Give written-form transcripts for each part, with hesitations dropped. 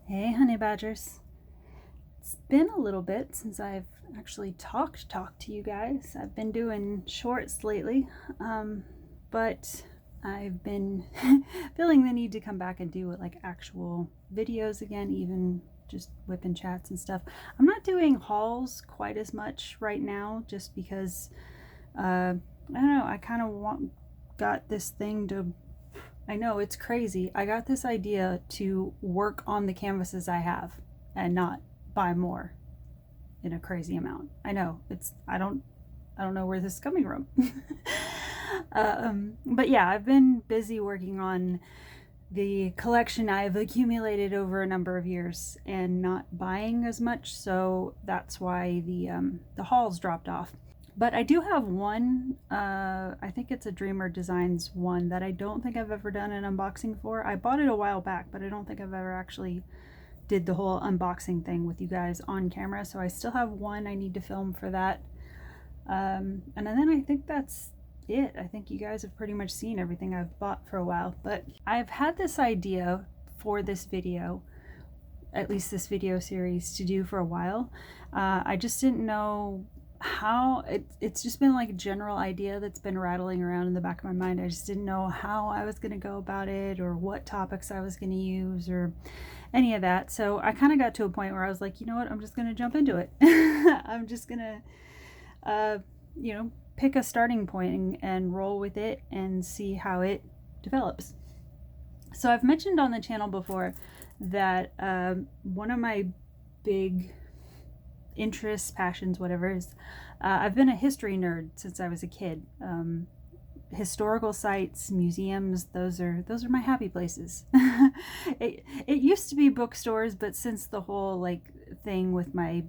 Hey, honey badgers. It's been a little bit since I've actually talked to you guys. I've been doing shorts lately, but I've been feeling the need to come back and do like actual videos again, even just whipping chats and stuff. I'm not doing hauls quite as much right now, just because I don't know. I kind of got this thing to. I know it's crazy. I got this idea to work on the canvases I have and not buy more in a crazy amount. I know I don't know where this is coming from. But yeah, I've been busy working on the collection I've accumulated over a number of years and not buying as much, so that's why the hauls dropped off. But I do have one, I think it's a Dreamer Designs one that I don't think I've ever done an unboxing for. I bought it a while back, but I don't think I've ever actually did the whole unboxing thing with you guys on camera. So I still have one I need to film for that. And then I think that's it. I think you guys have pretty much seen everything I've bought for a while. But I've had this idea for this video, at least this video series, to do for a while. I just didn't know how. It's just been like a general idea that's been rattling around in the back of my mind. I just didn't know how I was going to go about it, or what topics I was going to use, or any of that. So I kind of got to a point where I was like, you know what, I'm just going to jump into it. I'm just going to pick a starting point and roll with it and see how it develops. So I've mentioned on the channel before that one of my big interests, passions, whatever, is I've been a history nerd since I was a kid. Historical sites, museums, those are my happy places. it used to be bookstores, but since the whole like thing with my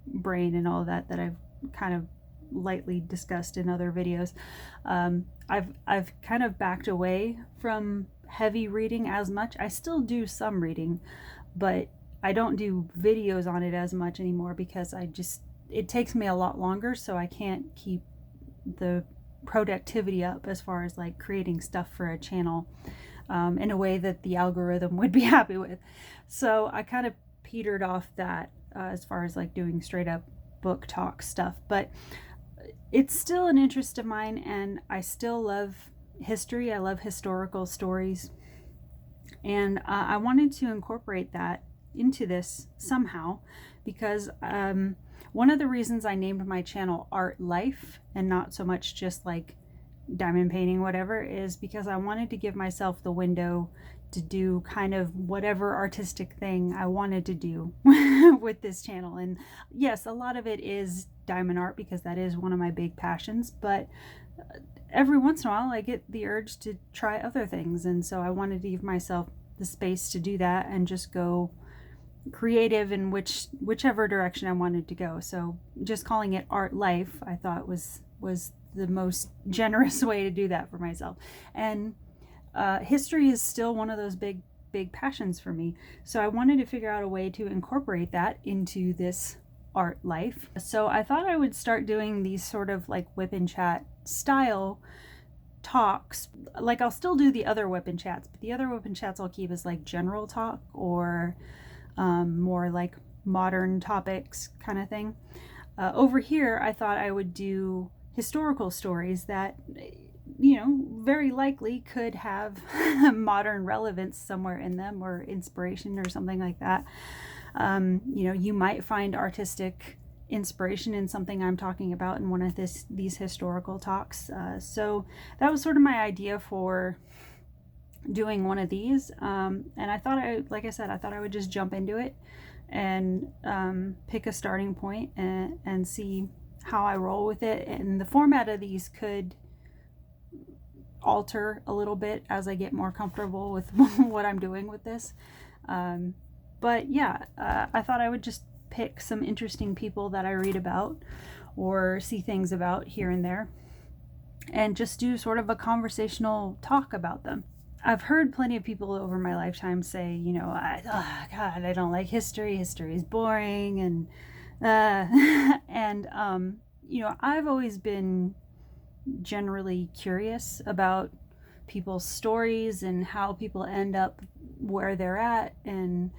brain and all that I've kind of lightly discussed in other videos, I've kind of backed away from heavy reading as much. I still do some reading, but I don't do videos on it as much anymore because it takes me a lot longer, so I can't keep the productivity up as far as like creating stuff for a channel in a way that the algorithm would be happy with. So I kind of petered off that as far as like doing straight up book talk stuff, but it's still an interest of mine, and I still love history. I love historical stories, and I wanted to incorporate that into this somehow, because one of the reasons I named my channel Art Life and not so much just like diamond painting whatever is because I wanted to give myself the window to do kind of whatever artistic thing I wanted to do with this channel. And yes, a lot of it is diamond art because that is one of my big passions, but every once in a while I get the urge to try other things, and so I wanted to give myself the space to do that and just go creative in whichever direction I wanted to go. So just calling it Art Life, I thought was the most generous way to do that for myself. And history is still one of those big passions for me. So I wanted to figure out a way to incorporate that into this Art Life. So I thought I would start doing these sort of like WIP Chat style talks. Like I'll still do the other WIP Chats, but the other WIP Chats I'll keep as like general talk or more like modern topics kind of thing. Over here, I thought I would do historical stories that, very likely could have modern relevance somewhere in them, or inspiration or something like that. You might find artistic inspiration in something I'm talking about in one of these historical talks. So that was sort of my idea for doing one of these, and I thought I thought I would just jump into it and pick a starting point and see how I roll with it. And the format of these could alter a little bit as I get more comfortable with what I'm doing with this, but yeah, I thought I would just pick some interesting people that I read about or see things about here and there, and just do sort of a conversational talk about them. I've heard plenty of people over my lifetime say, God, I don't like history. History is boring, and I've always been generally curious about people's stories and how people end up where they're at, and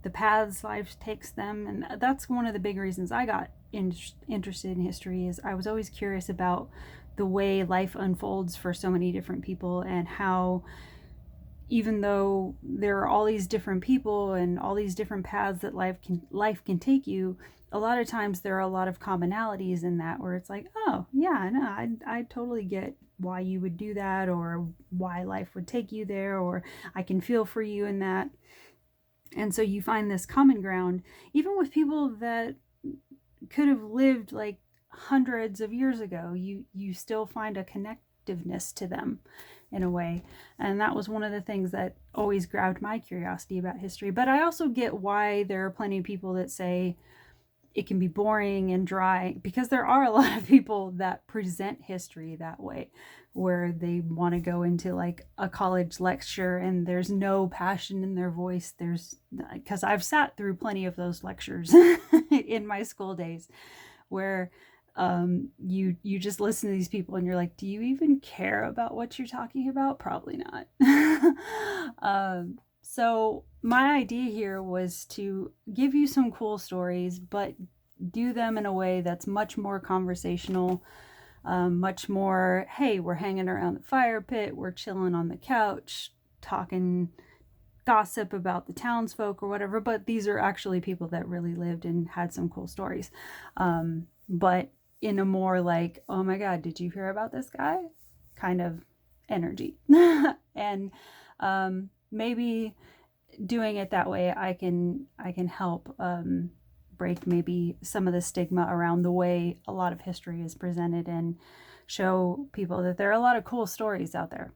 the paths life takes them. And that's one of the big reasons I got interested in history, is I was always curious about the way life unfolds for so many different people, and how even though there are all these different people and all these different paths that life can take you, a lot of times there are a lot of commonalities in that, where it's like, oh yeah, no, I totally get why you would do that, or why life would take you there, or I can feel for you in that. And so you find this common ground, even with people that could have lived like hundreds of years ago. You still find a connectiveness to them in a way. And that was one of the things that always grabbed my curiosity about history. But I also get why there are plenty of people that say it can be boring and dry, because there are a lot of people that present history that way, where they want to go into like a college lecture and there's no passion in their voice. Because I've sat through plenty of those lectures in my school days, where you just listen to these people and you're like, do you even care about what you're talking about? Probably not. So my idea here was to give you some cool stories, but do them in a way that's much more conversational, much more, hey, we're hanging around the fire pit, we're chilling on the couch, talking gossip about the townsfolk or whatever, but these are actually people that really lived and had some cool stories. But in a more like, oh my God, did you hear about this guy kind of energy. And maybe doing it that way, I can help break maybe some of the stigma around the way a lot of history is presented, and show people that there are a lot of cool stories out there.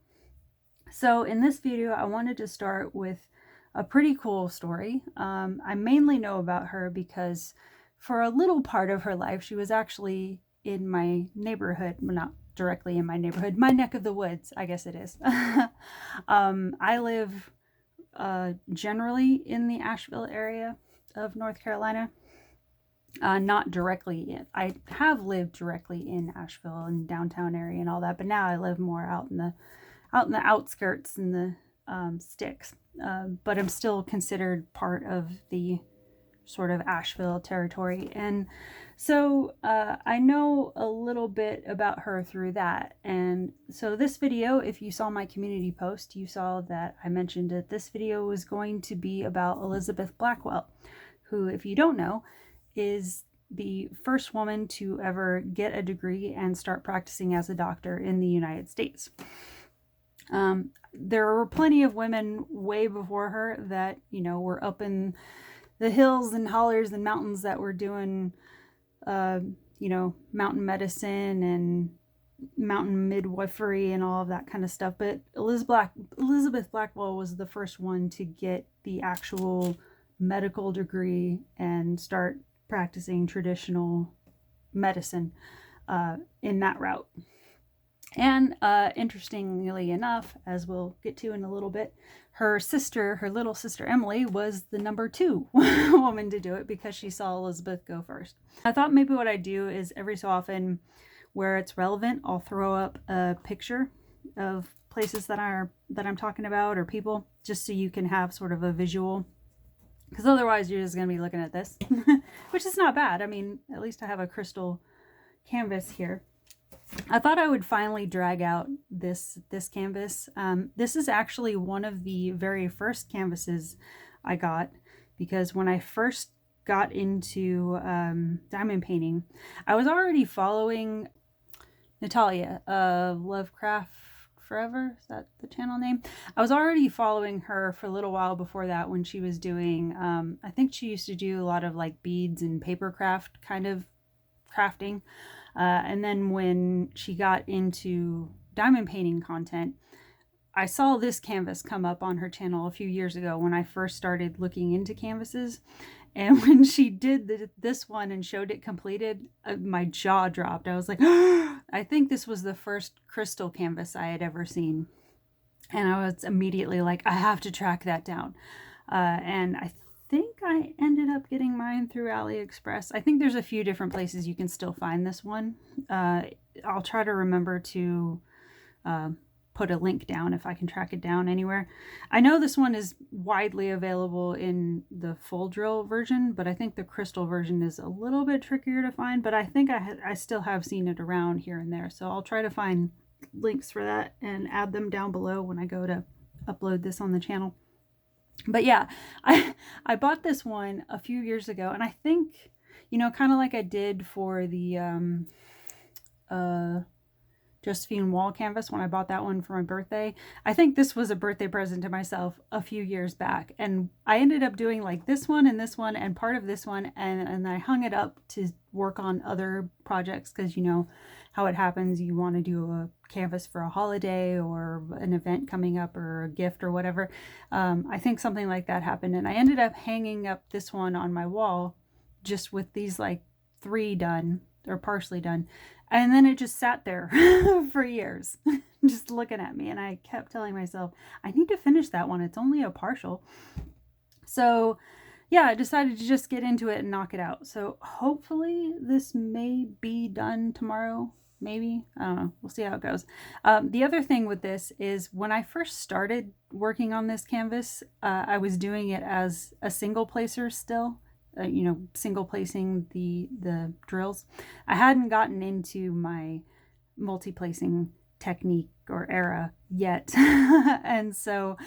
So in this video, I wanted to start with a pretty cool story. I mainly know about her because for a little part of her life, she was actually in my neighborhood. Well, not directly in my neighborhood, my neck of the woods, I guess it is. I live generally in the Asheville area of North Carolina. Not directly in. I have lived directly in Asheville and downtown area and all that, but now I live more out in the outskirts, in the sticks. But I'm still considered part of the sort of Asheville territory. And so I know a little bit about her through that. And so this video, if you saw my community post, you saw that I mentioned that this video was going to be about Elizabeth Blackwell, who, if you don't know, is the first woman to ever get a degree and start practicing as a doctor in the United States. There were plenty of women way before her that, you know, were up in the hills and hollers and mountains that were doing, you know, mountain medicine and mountain midwifery and all of that kind of stuff. But Elizabeth Blackwell was the first one to get the actual medical degree and start practicing traditional medicine in that route. And interestingly enough, as we'll get to in a little bit, her little sister Emily, was the number 2 woman to do it, because she saw Elizabeth go first. I thought maybe what I do is every so often, where it's relevant, I'll throw up a picture of places that I'm talking about, or people, just so you can have sort of a visual. Because otherwise you're just going to be looking at this, which is not bad. I mean, at least I have a crystal canvas here. I thought I would finally drag out this canvas. This is actually one of the very first canvases I got, because when I first got into diamond painting, I was already following Natalia of Lovecraft Forever, is that the channel name? I was already following her for a little while before that, when she was doing, I think she used to do a lot of like beads and paper craft kind of crafting. And then when she got into diamond painting content, I saw this canvas come up on her channel a few years ago when I first started looking into canvases. And when she did this one and showed it completed, my jaw dropped. I was like, I think this was the first crystal canvas I had ever seen. And I was immediately like, I have to track that down. And I think I ended up getting mine through AliExpress. I think there's a few different places you can still find this one. I'll try to remember to put a link down if I can track it down anywhere. I know this one is widely available in the full drill version, but I think the crystal version is a little bit trickier to find, but I think I still have seen it around here and there. So I'll try to find links for that and add them down below when I go to upload this on the channel. But yeah, I bought this one a few years ago, and I think, you know, kind of like I did for the Josephine wall canvas when I bought that one for my birthday. I think this was a birthday present to myself a few years back, and I ended up doing like this one and part of this one, and I hung it up to work on other projects, because you know how it happens, you want to do a canvas for a holiday or an event coming up or a gift or whatever. I think something like that happened, and I ended up hanging up this one on my wall just with these like 3 done or partially done. And then it just sat there for years, just looking at me. And I kept telling myself, I need to finish that one. It's only a partial. So yeah, I decided to just get into it and knock it out. So hopefully this may be done tomorrow. Maybe. I don't know. We'll see how it goes. The other thing with this is when I first started working on this canvas, I was doing it as a single placer still. You know, single placing the drills. I hadn't gotten into my multi-placing technique or era yet. And so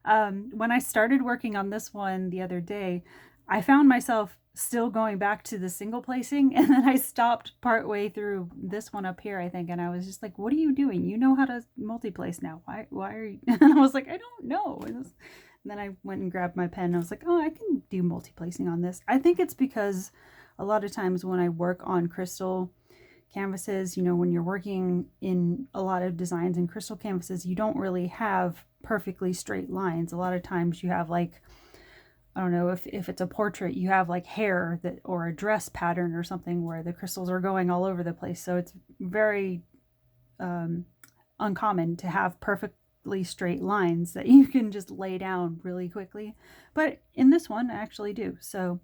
when I started working on this one the other day, I found myself still going back to the single placing, and then I stopped partway through this one up here, I think, and I was just like, what are you doing? You know how to multi-place now. Why are you? And I was like, I don't know. And then I went and grabbed my pen and I was like, oh, I can do multi-placing on this. I think it's because a lot of times when I work on crystal canvases, you know, when you're working in a lot of designs in crystal canvases, you don't really have perfectly straight lines. A lot of times you have like, I don't know, if it's a portrait, you have like hair that or a dress pattern or something where the crystals are going all over the place. So it's very uncommon to have perfect straight lines that you can just lay down really quickly, but in this one I actually do. So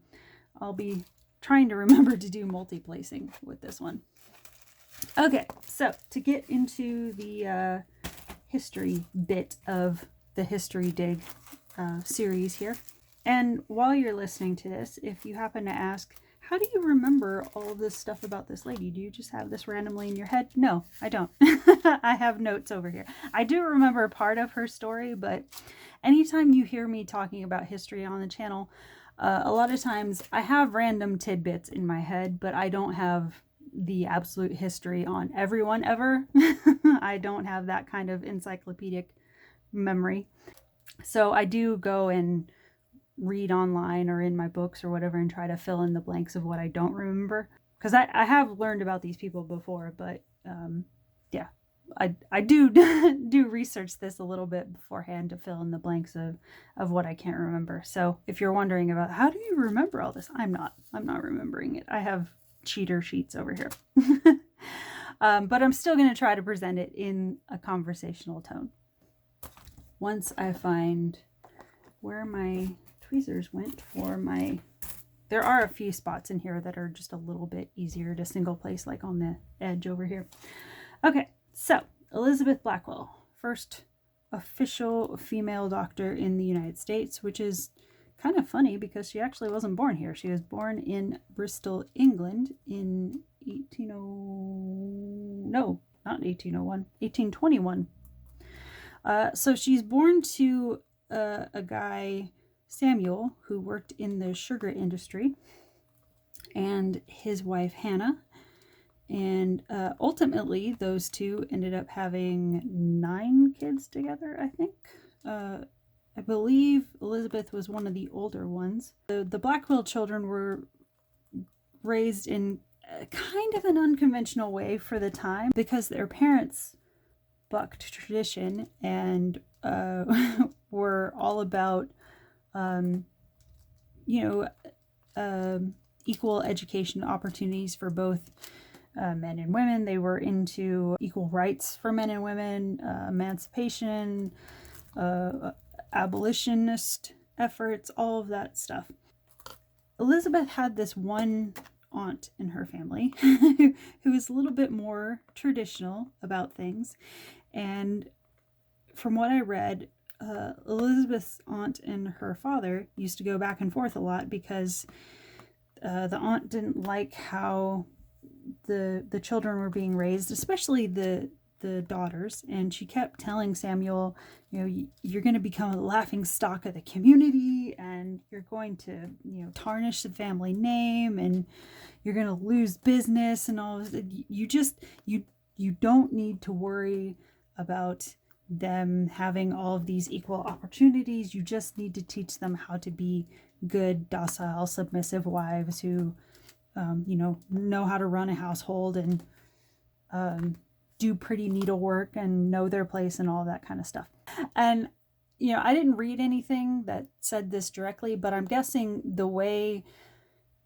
I'll be trying to remember to do multi-placing with this one. Okay, so to get into the history bit of the History Dig series here, and while you're listening to this, if you happen to ask, how do you remember all this stuff about this lady? Do you just have this randomly in your head? No, I don't. I have notes over here. I do remember part of her story, but anytime you hear me talking about history on the channel, a lot of times I have random tidbits in my head, but I don't have the absolute history on everyone ever. I don't have that kind of encyclopedic memory. So I do go and read online or in my books or whatever and try to fill in the blanks of what I don't remember, because I have learned about these people before, but yeah, I do do research this a little bit beforehand to fill in the blanks of what I can't remember. So if you're wondering about how do you remember all this, I'm not remembering it. I have cheater sheets over here. But I'm still going to try to present it in a conversational tone. Once I find where my tweezers went for my, there are a few spots in here that are just a little bit easier to single place, like on the edge over here. Okay, so Elizabeth Blackwell, first official female doctor in the United States, which is kind of funny because she actually wasn't born here. She was born in Bristol, England in 1821. So she's born to a guy, Samuel, who worked in the sugar industry, and his wife Hannah, and ultimately those two ended up having 9 kids together, I think. I believe Elizabeth was one of the older ones. The Blackwell children were raised in kind of an unconventional way for the time, because their parents bucked tradition and were all about equal education opportunities for both men and women. They were into equal rights for men and women, emancipation, abolitionist efforts, all of that stuff. Elizabeth had this one aunt in her family who was a little bit more traditional about things, and from what I read, Elizabeth's aunt and her father used to go back and forth a lot because the aunt didn't like how the children were being raised, especially the daughters, and she kept telling Samuel, you're going to become a laughing stock of the community, and you're going to, tarnish the family name, and you're going to lose business and all. You don't need to worry about them having all of these equal opportunities. You just need to teach them how to be good, docile, submissive wives who, know how to run a household and do pretty needlework and know their place and all that kind of stuff. And, I didn't read anything that said this directly, but I'm guessing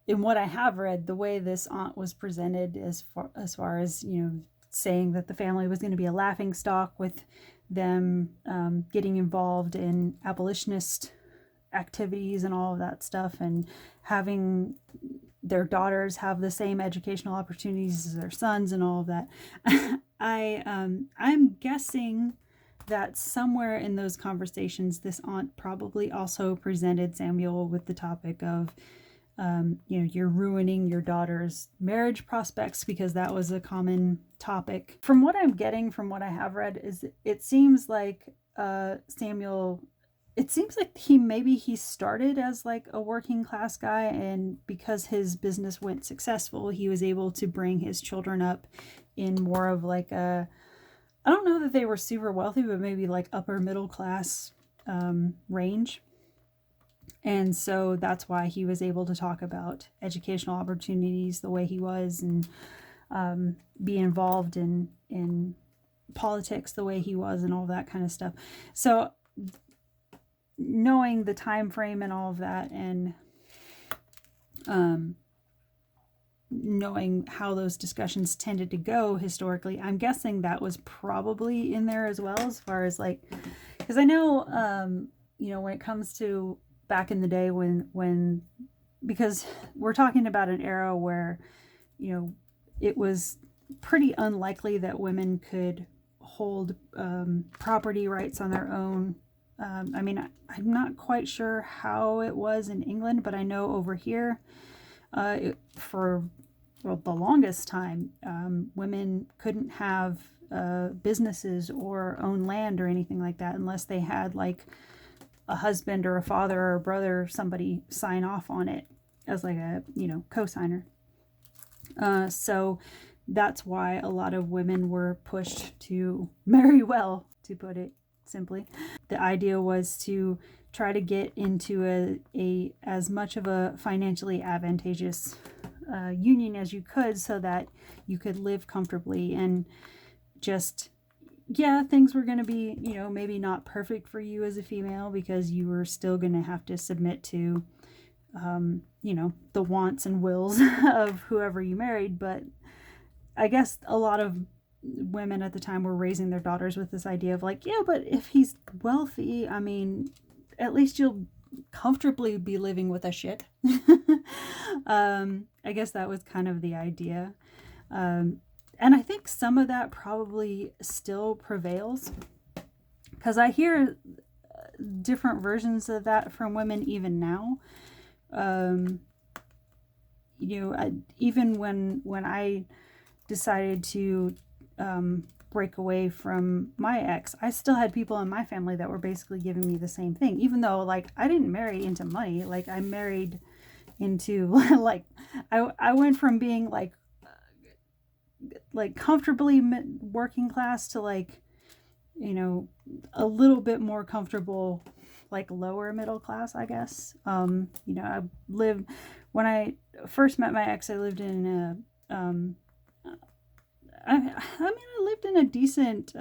in what I have read, the way this aunt was presented as far as, saying that the family was going to be a laughing stock with them getting involved in abolitionist activities and all of that stuff, and having their daughters have the same educational opportunities as their sons and all of that. I'm guessing that somewhere in those conversations, this aunt probably also presented Samuel with the topic of, you're ruining your daughter's marriage prospects, because that was a common topic. From what I'm getting from what I have read, is it seems like Samuel, it seems like he started as like a working class guy, and because his business went successful, he was able to bring his children up in more of like I don't know that they were super wealthy, but maybe like upper middle class range. And so that's why he was able to talk about educational opportunities the way he was, and be involved in politics the way he was, and all that kind of stuff. So knowing the time frame and all of that, and knowing how those discussions tended to go historically, I'm guessing that was probably in there as well, as far as like, because I know, when it comes to back in the day because we're talking about an era where, it was pretty unlikely that women could hold property rights on their own. I'm not quite sure how it was in England, but I know over here, for the longest time, women couldn't have businesses or own land or anything like that unless they had like a husband or a father or a brother, somebody sign off on it as like a, co-signer. So that's why a lot of women were pushed to marry well, to put it simply. The idea was to try to get into a as much of a financially advantageous union as you could, so that you could live comfortably, and just, things were going to be, maybe not perfect for you as a female, because you were still going to have to submit to, the wants and wills of whoever you married. But I guess a lot of women at the time were raising their daughters with this idea of like, but if he's wealthy, at least you'll comfortably be living with a shit. I guess that was kind of the idea. And I think some of that probably still prevails, because I hear different versions of that from women even now. Even when I decided to break away from my ex, I still had people in my family that were basically giving me the same thing, even though like I didn't marry into money. Like I married into like I went from being like comfortably working class to like, a little bit more comfortable, like lower middle class, I guess. I lived, when I first met my ex, I lived in I lived in a decent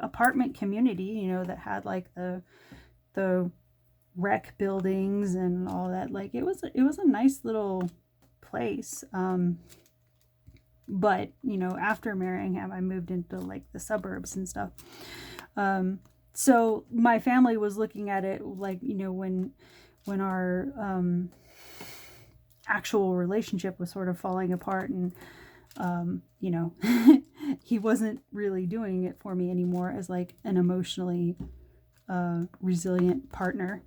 apartment community, that had like the rec buildings and all that. Like it was a nice little place. But after marrying him, I moved into like the suburbs and stuff. So my family was looking at it like, when our actual relationship was sort of falling apart, and you know, he wasn't really doing it for me anymore as like an emotionally resilient partner.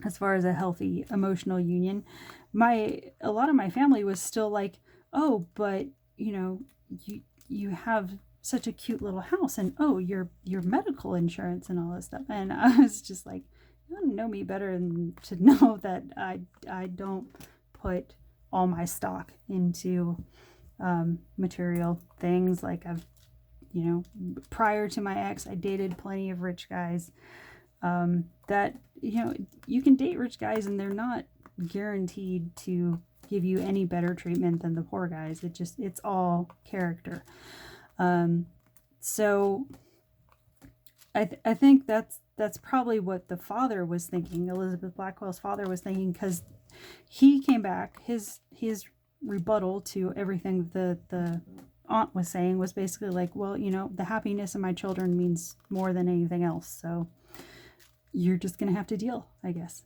As far as a healthy emotional union, a lot of my family was still like, oh, but you know, you have such a cute little house, and oh, your medical insurance and all this stuff. And I was just like, you don't know me better than to know that I don't put all my stock into material things. Like I've, you know, prior to my ex, I dated plenty of rich guys. That, you know, you can date rich guys and they're not guaranteed to give you any better treatment than the poor guys. It's all character. So I think that's probably what the father was thinking. Elizabeth Blackwell's father was thinking, because he came back. His rebuttal to everything the aunt was saying was basically like, well, you know, the happiness of my children means more than anything else. So you're just gonna have to deal, I guess.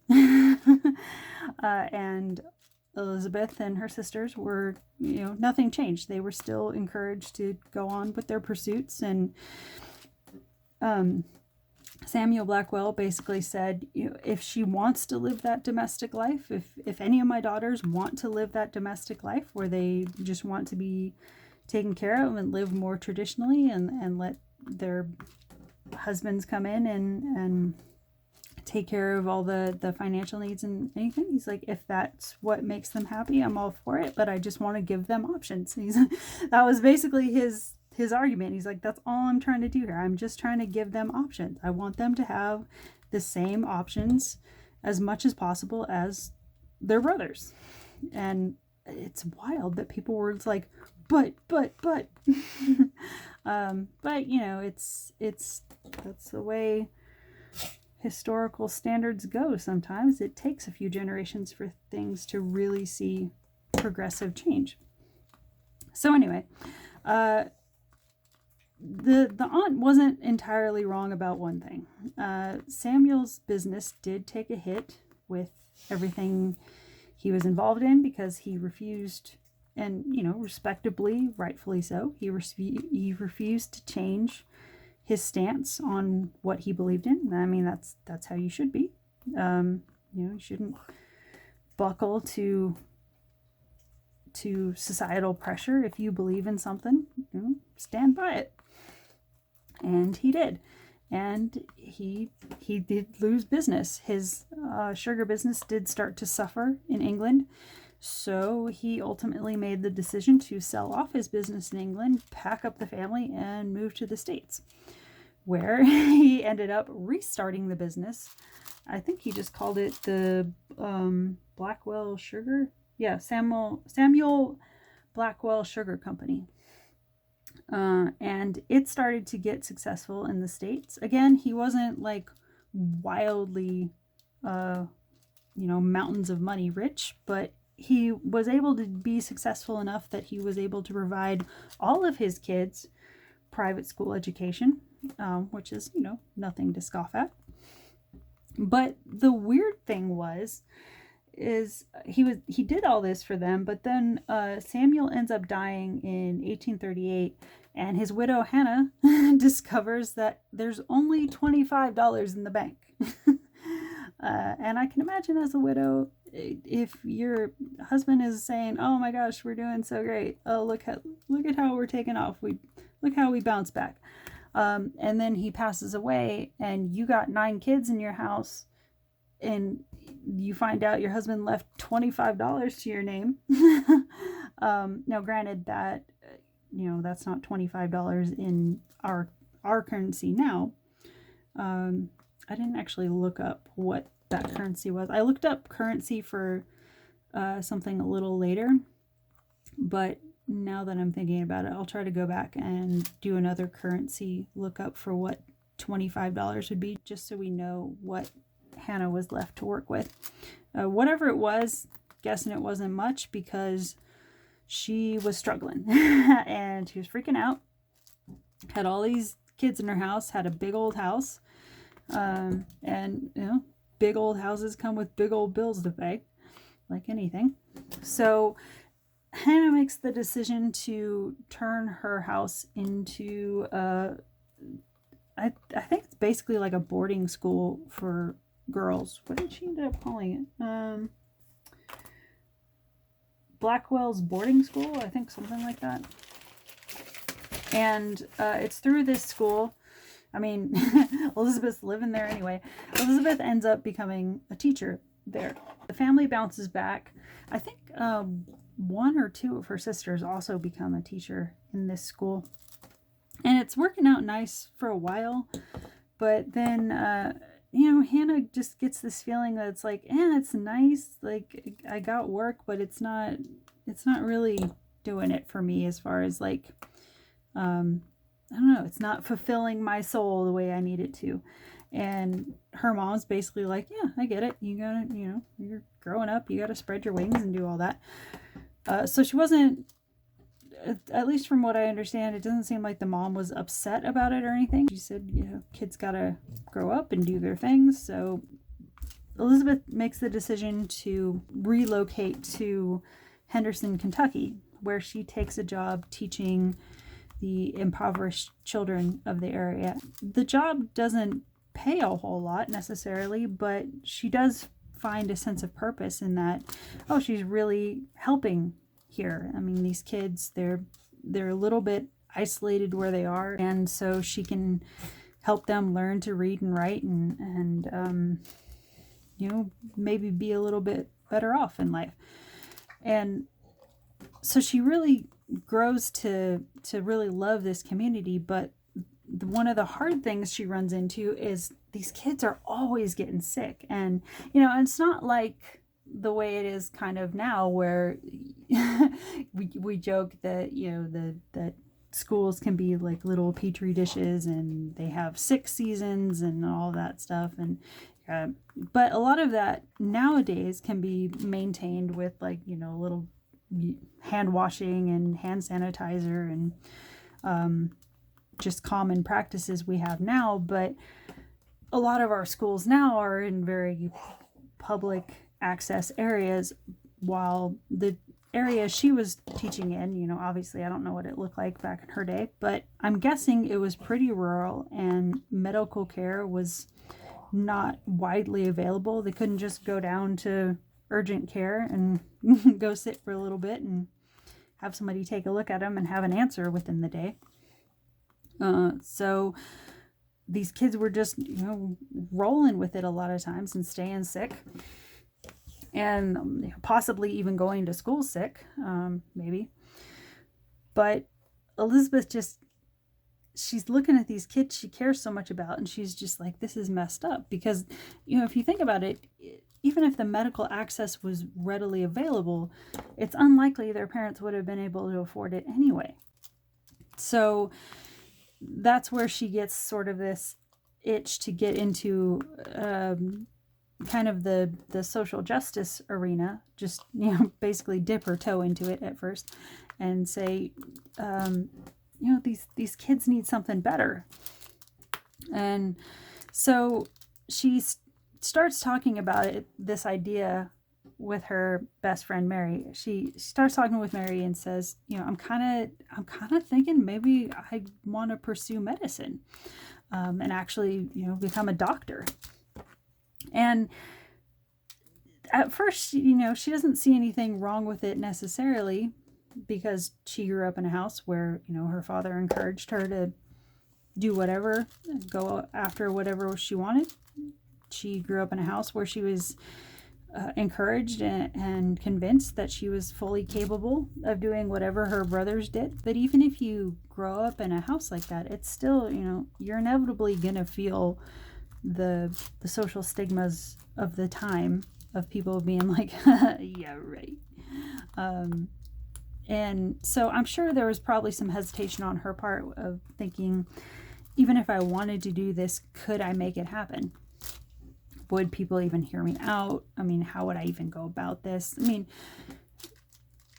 And Elizabeth and her sisters were, you know, nothing changed. They were still encouraged to go on with their pursuits. And Samuel Blackwell basically said, you know, if she wants to live that domestic life, if any of my daughters want to live that domestic life where they just want to be taken care of and live more traditionally, and let their husbands come in and take care of all the financial needs and anything. He's like, if that's what makes them happy, I'm all for it, but I just want to give them options. That was basically his argument. He's like, that's all I'm trying to do here. I'm just trying to give them options. I want them to have the same options as much as possible as their brothers. And it's wild that people were like, but but you know, it's that's the way historical standards go. Sometimes it takes a few generations for things to really see progressive change. So anyway, the aunt wasn't entirely wrong about one thing. Samuel's business did take a hit with everything he was involved in, because he refused, and you know, respectably, rightfully so, he refused to change his stance on what he believed in. I mean, that's how you should be. You know, you shouldn't buckle to societal pressure. If you believe in something, you know, stand by it. And he did. And he did lose business. His sugar business did start to suffer in England. So he ultimately made the decision to sell off his business in England, pack up the family, and move to the States, where he ended up restarting the business. I think he just called it the Blackwell Sugar. Yeah, Samuel Blackwell Sugar Company. And it started to get successful in the States. Again, he wasn't like wildly, you know, mountains of money rich, but he was able to be successful enough that he was able to provide all of his kids private school education, which is, you know, nothing to scoff at. But the weird thing is he did all this for them, but then Samuel ends up dying in 1838, and his widow Hannah discovers that there's only $25 in the bank. And I can imagine, as a widow, if your husband is saying, "Oh my gosh, we're doing so great. Oh, look at how we're taking off. Look how we bounce back." And then he passes away, and you got 9 kids in your house, and you find out your husband left $25 to your name. Now, granted that, you know, that's not $25 in our currency now. I didn't actually look up what that currency was. I looked up currency for something a little later, but now that I'm thinking about it, I'll try to go back and do another currency lookup for what $25 would be, just so we know what Hannah was left to work with. Whatever it was, guessing it wasn't much, because she was struggling and she was freaking out. Had all these kids in her house, had a big old house, and you know, big old houses come with big old bills to pay, like anything. So Hannah makes the decision to turn her house into I think it's basically like a boarding school for girls. What did she end up calling it? Blackwell's boarding school, I think, something like that. And it's through this school. I mean, Elizabeth's living there anyway. Elizabeth ends up becoming a teacher there. The family bounces back. I think one or two of her sisters also become a teacher in this school. And it's working out nice for a while. But then, Hannah just gets this feeling that it's like, it's nice. Like, I got work, but it's not really doing it for me as far as like, I don't know, it's not fulfilling my soul the way I need it to. And her mom's basically like, yeah, I get it. You gotta, you're growing up, you gotta spread your wings and do all that. So she wasn't, at least from what I understand, it doesn't seem like the mom was upset about it or anything. She said, kids gotta grow up and do their things. So Elizabeth makes the decision to relocate to Henderson, Kentucky, where she takes a job teaching the impoverished children of the area. The job doesn't pay a whole lot necessarily, but she does find a sense of purpose in that, she's really helping here. I mean, these kids, they're a little bit isolated where they are, and so she can help them learn to read and write and maybe be a little bit better off in life. And so she really grows to really love this community, but one of the hard things she runs into is these kids are always getting sick. And it's not like the way it is kind of now where we joke that that schools can be like little petri dishes and they have sick seasons and all that stuff. And but a lot of that nowadays can be maintained with like little hand washing and hand sanitizer and just common practices we have now. But a lot of our schools now are in very public access areas, while the area she was teaching in, obviously I don't know what it looked like back in her day, but I'm guessing it was pretty rural and medical care was not widely available. They couldn't just go down to urgent care and go sit for a little bit and have somebody take a look at them and have an answer within the day. So these kids were just, rolling with it a lot of times and staying sick and possibly even going to school sick, maybe. But Elizabeth she's looking at these kids she cares so much about, and she's just like, this is messed up. Because, if you think about it, even if the medical access was readily available, it's unlikely their parents would have been able to afford it anyway. So that's where she gets sort of this itch to get into kind of the social justice arena, just, basically dip her toe into it at first and say, these kids need something better. And so she starts talking about it, this idea, with her best friend Mary. She starts talking with Mary and says, I'm kind of thinking maybe I want to pursue medicine, and actually, become a doctor. And at first, she doesn't see anything wrong with it necessarily, because she grew up in a house where, her father encouraged her to do whatever, go after whatever she wanted. She grew up in a house where she was encouraged and convinced that she was fully capable of doing whatever her brothers did. But even if you grow up in a house like that, it's still, you're inevitably going to feel the social stigmas of the time of people being like, yeah, right. And so I'm sure there was probably some hesitation on her part of thinking, even if I wanted to do this, could I make it happen? Would people even hear me out? I mean, how would I even go about this? I mean,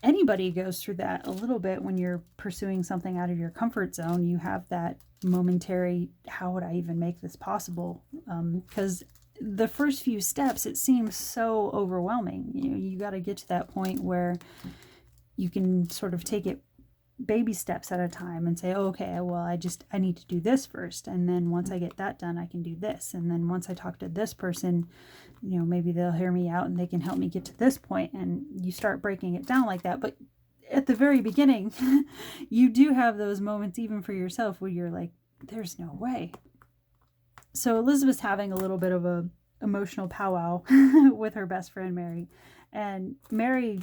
anybody goes through that a little bit when you're pursuing something out of your comfort zone. You have that momentary, how would I even make this possible? Because the first few steps, it seems so overwhelming. You got to get to that point where you can sort of take it baby steps at a time and say, oh, okay, well, I need to do this first. And then once I get that done, I can do this. And then once I talk to this person, maybe they'll hear me out and they can help me get to this point. And you start breaking it down like that. But at the very beginning, you do have those moments, even for yourself, where you're like, there's no way. So Elizabeth's having a little bit of a emotional powwow with her best friend, Mary. And Mary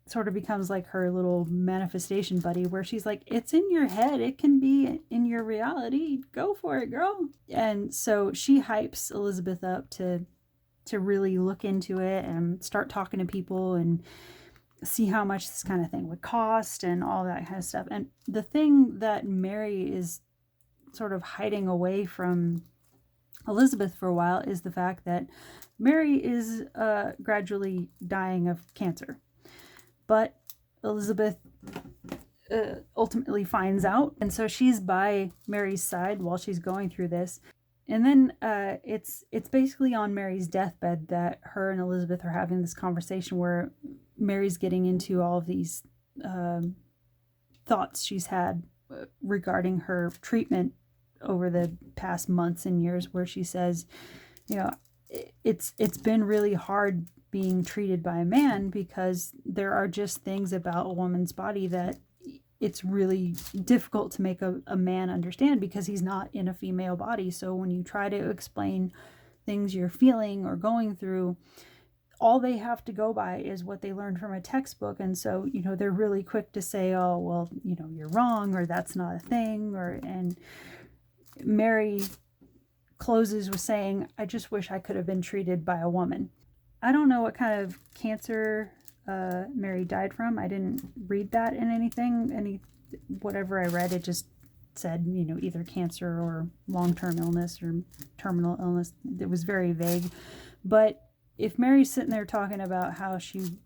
sort of becomes like her little manifestation buddy, where she's like, it's in your head, it can be in your reality, go for it, girl. And so she hypes Elizabeth up to really look into it and start talking to people and see how much this kind of thing would cost and all that kind of stuff. And the thing that Mary is sort of hiding away from Elizabeth for a while is the fact that Mary is gradually dying of cancer. But Elizabeth ultimately finds out, and so she's by Mary's side while she's going through this. And then it's basically on Mary's deathbed that her and Elizabeth are having this conversation where Mary's getting into all of these thoughts she's had regarding her treatment over the past months and years, where she says, it's been really hard being treated by a man, because there are just things about a woman's body that it's really difficult to make a man understand, because he's not in a female body. So when you try to explain things you're feeling or going through, all they have to go by is what they learned from a textbook. And so, they're really quick to say, oh, well, you're wrong, or that's not a thing. And Mary closes with saying, I just wish I could have been treated by a woman. I don't know what kind of cancer Mary died from. I didn't read that in anything. Whatever I read, it just said, either cancer or long-term illness or terminal illness. It was very vague. But if Mary's sitting there talking about how she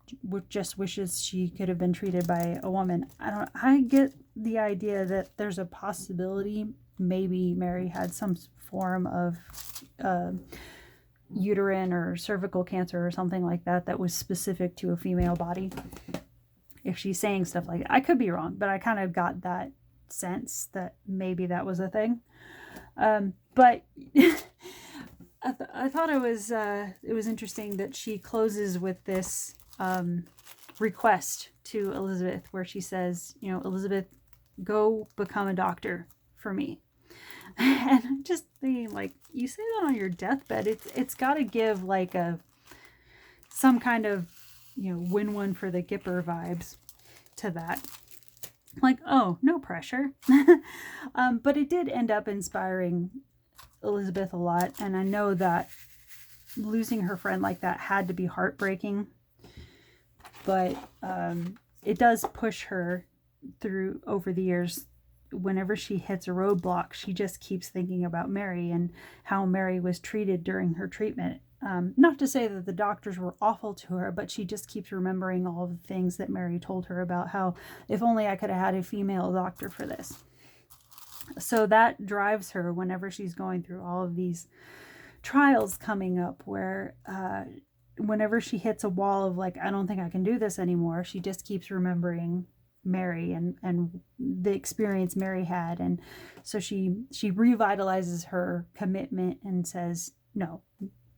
just wishes she could have been treated by a woman, I get the idea that there's a possibility maybe Mary had some form of uterine or cervical cancer or something like that was specific to a female body. If she's saying stuff like that, I could be wrong, but I kind of got that sense that maybe that was a thing. But I thought it was interesting that she closes with this request to Elizabeth, where she says, Elizabeth, go become a doctor for me. And I'm just thinking, like, you say that on your deathbed, it's got to give like some kind of win one for the Gipper vibes to that. Like, oh, no pressure. But it did end up inspiring Elizabeth a lot, and I know that losing her friend like that had to be heartbreaking, but it does push her through over the years. Whenever she hits a roadblock, she just keeps thinking about Mary and how Mary was treated during her treatment. Not to say that the doctors were awful to her, but she just keeps remembering all the things that Mary told her about how, if only I could have had a female doctor for this. So that drives her whenever she's going through all of these trials coming up, where whenever she hits a wall of like, I don't think I can do this anymore, she just keeps remembering Mary and the experience Mary had. And so she revitalizes her commitment and says, no,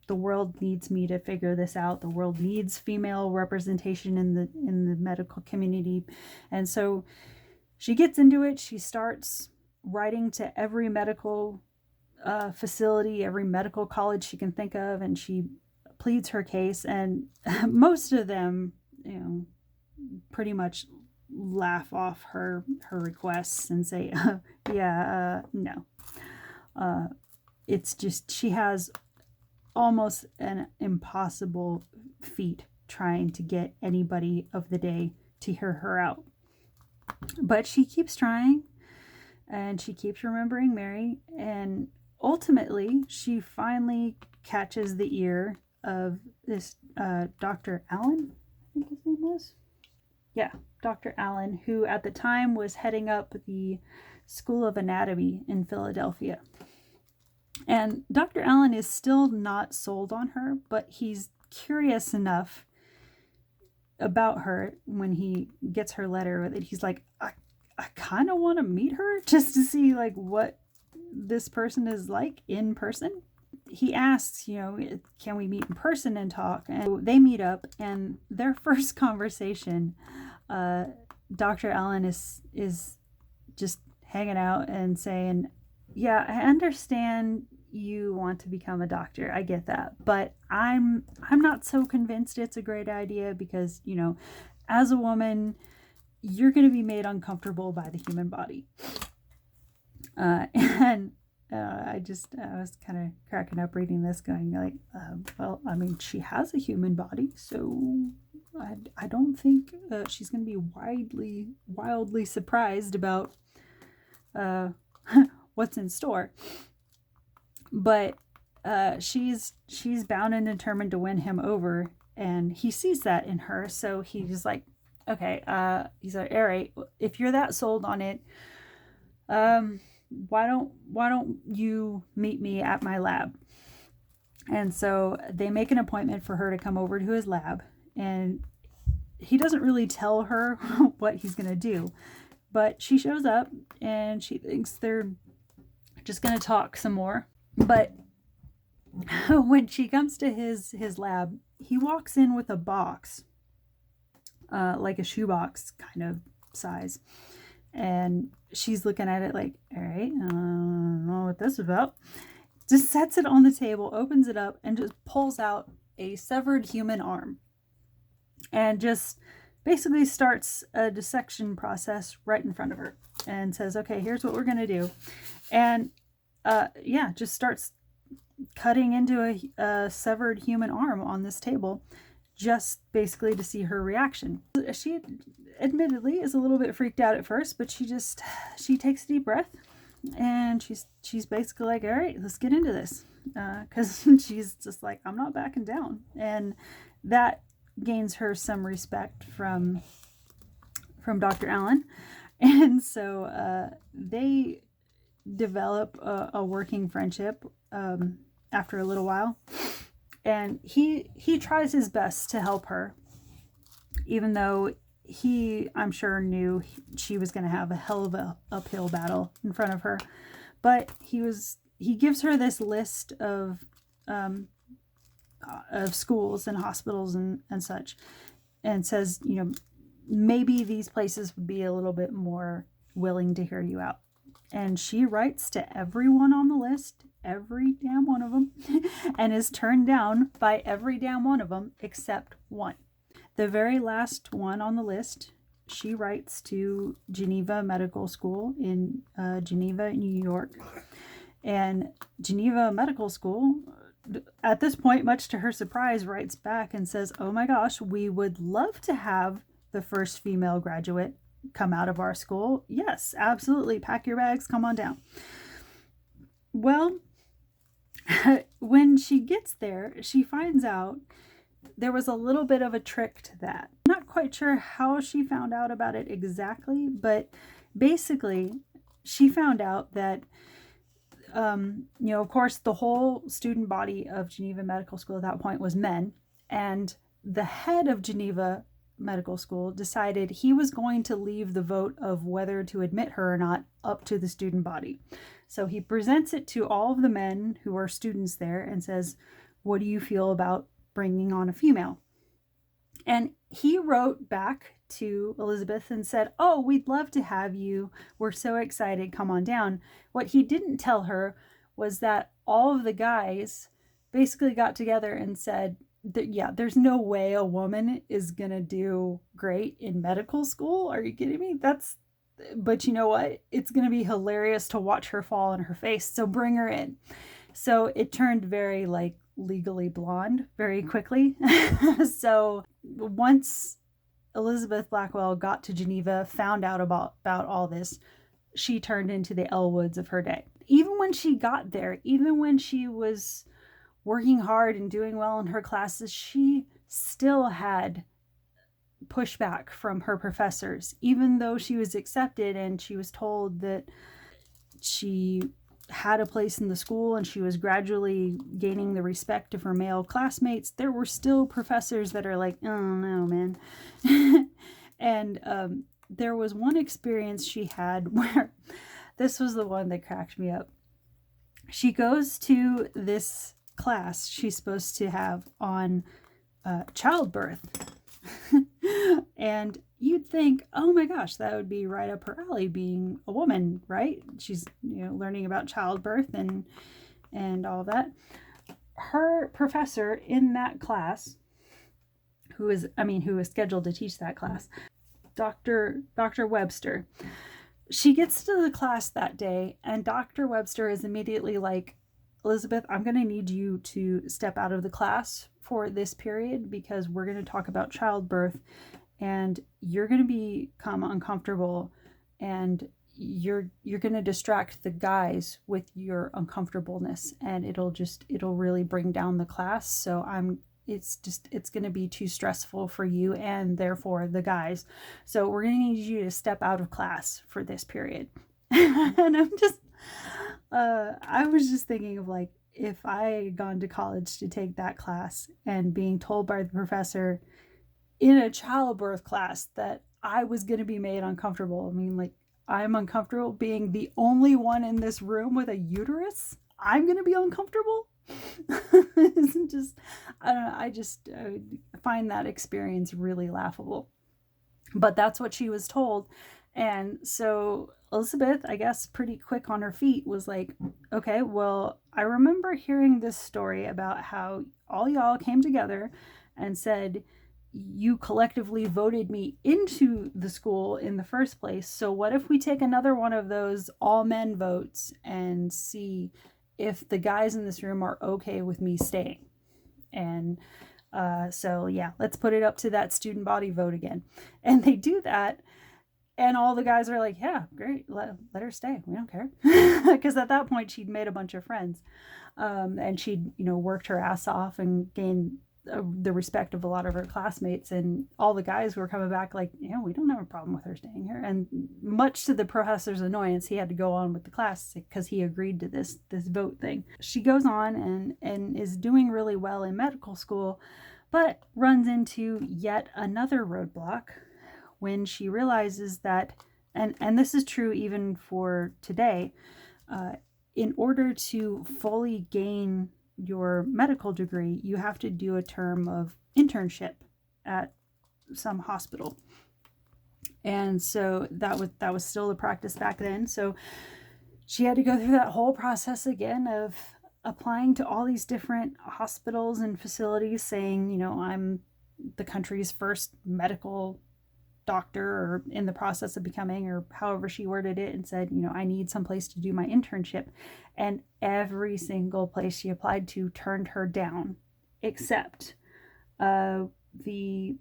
the world needs me to figure this out. The world needs female representation in the medical community. And so she gets into it. She starts writing to every medical facility, every medical college she can think of, and she pleads her case. And most of them, pretty much laugh off her requests and say, no. It's just, she has almost an impossible feat trying to get anybody of the day to hear her out. But she keeps trying, and she keeps remembering Mary, and ultimately she finally catches the ear of this Dr. Allen, I think his name was. Yeah, Dr. Allen, who at the time was heading up the School of Anatomy in Philadelphia. And Dr. Allen is still not sold on her, but he's curious enough about her when he gets her letter, that he's like, I kind of want to meet her just to see like what this person is like in person. He asks, can we meet in person and talk? And they meet up, and their first conversation, Dr. Allen is just hanging out and saying, yeah, I understand you want to become a doctor. I get that. But I'm not so convinced it's a great idea because, as a woman, you're going to be made uncomfortable by the human body. And I was kind of cracking up reading this, going like, well, I mean, she has a human body, so I don't think she's going to be wildly surprised about what's in store. But she's bound and determined to win him over, and he sees that in her. So he's like, okay, he's like, all right, if you're that sold on it, why don't you meet me at my lab? And so they make an appointment for her to come over to his lab, and he doesn't really tell her what he's going to do, but she shows up and she thinks they're just going to talk some more. But when she comes to his lab, he walks in with a box, like a shoebox kind of size. And she's looking at it like, all right, I don't know what this is about. Just sets it on the table, opens it up, and just pulls out a severed human arm. And just basically starts a dissection process right in front of her. And says, okay, here's what we're going to do. And just starts cutting into a severed human arm on this table, just basically to see her reaction. She admittedly is a little bit freaked out at first, but she takes a deep breath, and she's basically like, all right, let's get into this, because she's just like, I'm not backing down. And that gains her some respect from Dr. Allen. And so they develop a working friendship after a little while, and he tries his best to help her, even though I'm sure knew she was going to have a hell of a uphill battle in front of her. But he gives her this list of schools and hospitals and such, and says, maybe these places would be a little bit more willing to hear you out. And she writes to everyone on the list, every damn one of them, and is turned down by every damn one of them except one. The very last one on the list, she writes to Geneva Medical School in Geneva, New York. And Geneva Medical School, at this point, much to her surprise, writes back and says, oh my gosh, we would love to have the first female graduate come out of our school. Yes, absolutely. Pack your bags, come on down. Well, when she gets there, she finds out there was a little bit of a trick to that. I'm not quite sure how she found out about it exactly, but basically she found out that, of course, the whole student body of Geneva Medical School at that point was men, and the head of Geneva Medical School decided he was going to leave the vote of whether to admit her or not up to the student body. So he presents it to all of the men who are students there and says, what do you feel about bringing on a female? And he wrote back to Elizabeth and said, oh, we'd love to have you. We're so excited. Come on down. What he didn't tell her was that all of the guys basically got together and said, yeah, there's no way a woman is going to do great in medical school. Are you kidding me? But you know what? It's going to be hilarious to watch her fall on her face. So bring her in. So it turned very like Legally Blonde very quickly. So once Elizabeth Blackwell got to Geneva, found out about all this, she turned into the Elle Woods of her day. Even when she got there, even when she was working hard and doing well in her classes, she still had pushback from her professors, even though she was accepted and she was told that she had a place in the school and she was gradually gaining the respect of her male classmates, there were still professors that are like, oh no, man. And there was one experience she had where this was the one that cracked me up. She goes to this class she's supposed to have on childbirth. And you'd think, oh my gosh, that would be right up her alley, being a woman, right? She's, learning about childbirth and all that. Her professor in that class, who is scheduled to teach that class, Dr. Webster, she gets to the class that day, and Dr. Webster is immediately like, Elizabeth, I'm going to need you to step out of the class for this period because we're going to talk about childbirth and you're going to become uncomfortable and you're going to distract the guys with your uncomfortableness, and it'll really bring down the class. So it's going to be too stressful for you and therefore the guys. So we're going to need you to step out of class for this period. And I was just thinking of like, if I had gone to college to take that class and being told by the professor in a childbirth class that I was going to be made uncomfortable. I mean, like, I'm uncomfortable being the only one in this room with a uterus. I'm going to be uncomfortable. It's just, I don't know. I just find that experience really laughable. But that's what she was told. And so Elizabeth, I guess pretty quick on her feet, was like, okay, well, I remember hearing this story about how all y'all came together and said, you collectively voted me into the school in the first place. So what if we take another one of those all men votes and see if the guys in this room are okay with me staying? And so yeah, let's put it up to that student body vote again. And they do that. And all the guys are like, yeah, great, let her stay. We don't care. Because at that point, she'd made a bunch of friends. And she'd, worked her ass off and gained the respect of a lot of her classmates. And all the guys were coming back like, we don't have a problem with her staying here. And much to the professor's annoyance, he had to go on with the class because he agreed to this vote thing. She goes on and is doing really well in medical school, but runs into yet another roadblock when she realizes that, and this is true even for today, in order to fully gain your medical degree, you have to do a term of internship at some hospital. And so that was still the practice back then. So she had to go through that whole process again of applying to all these different hospitals and facilities saying, I'm the country's first medical doctor, or in the process of becoming, or however she worded it, and said, I need some place to do my internship. And every single place she applied to turned her down, except the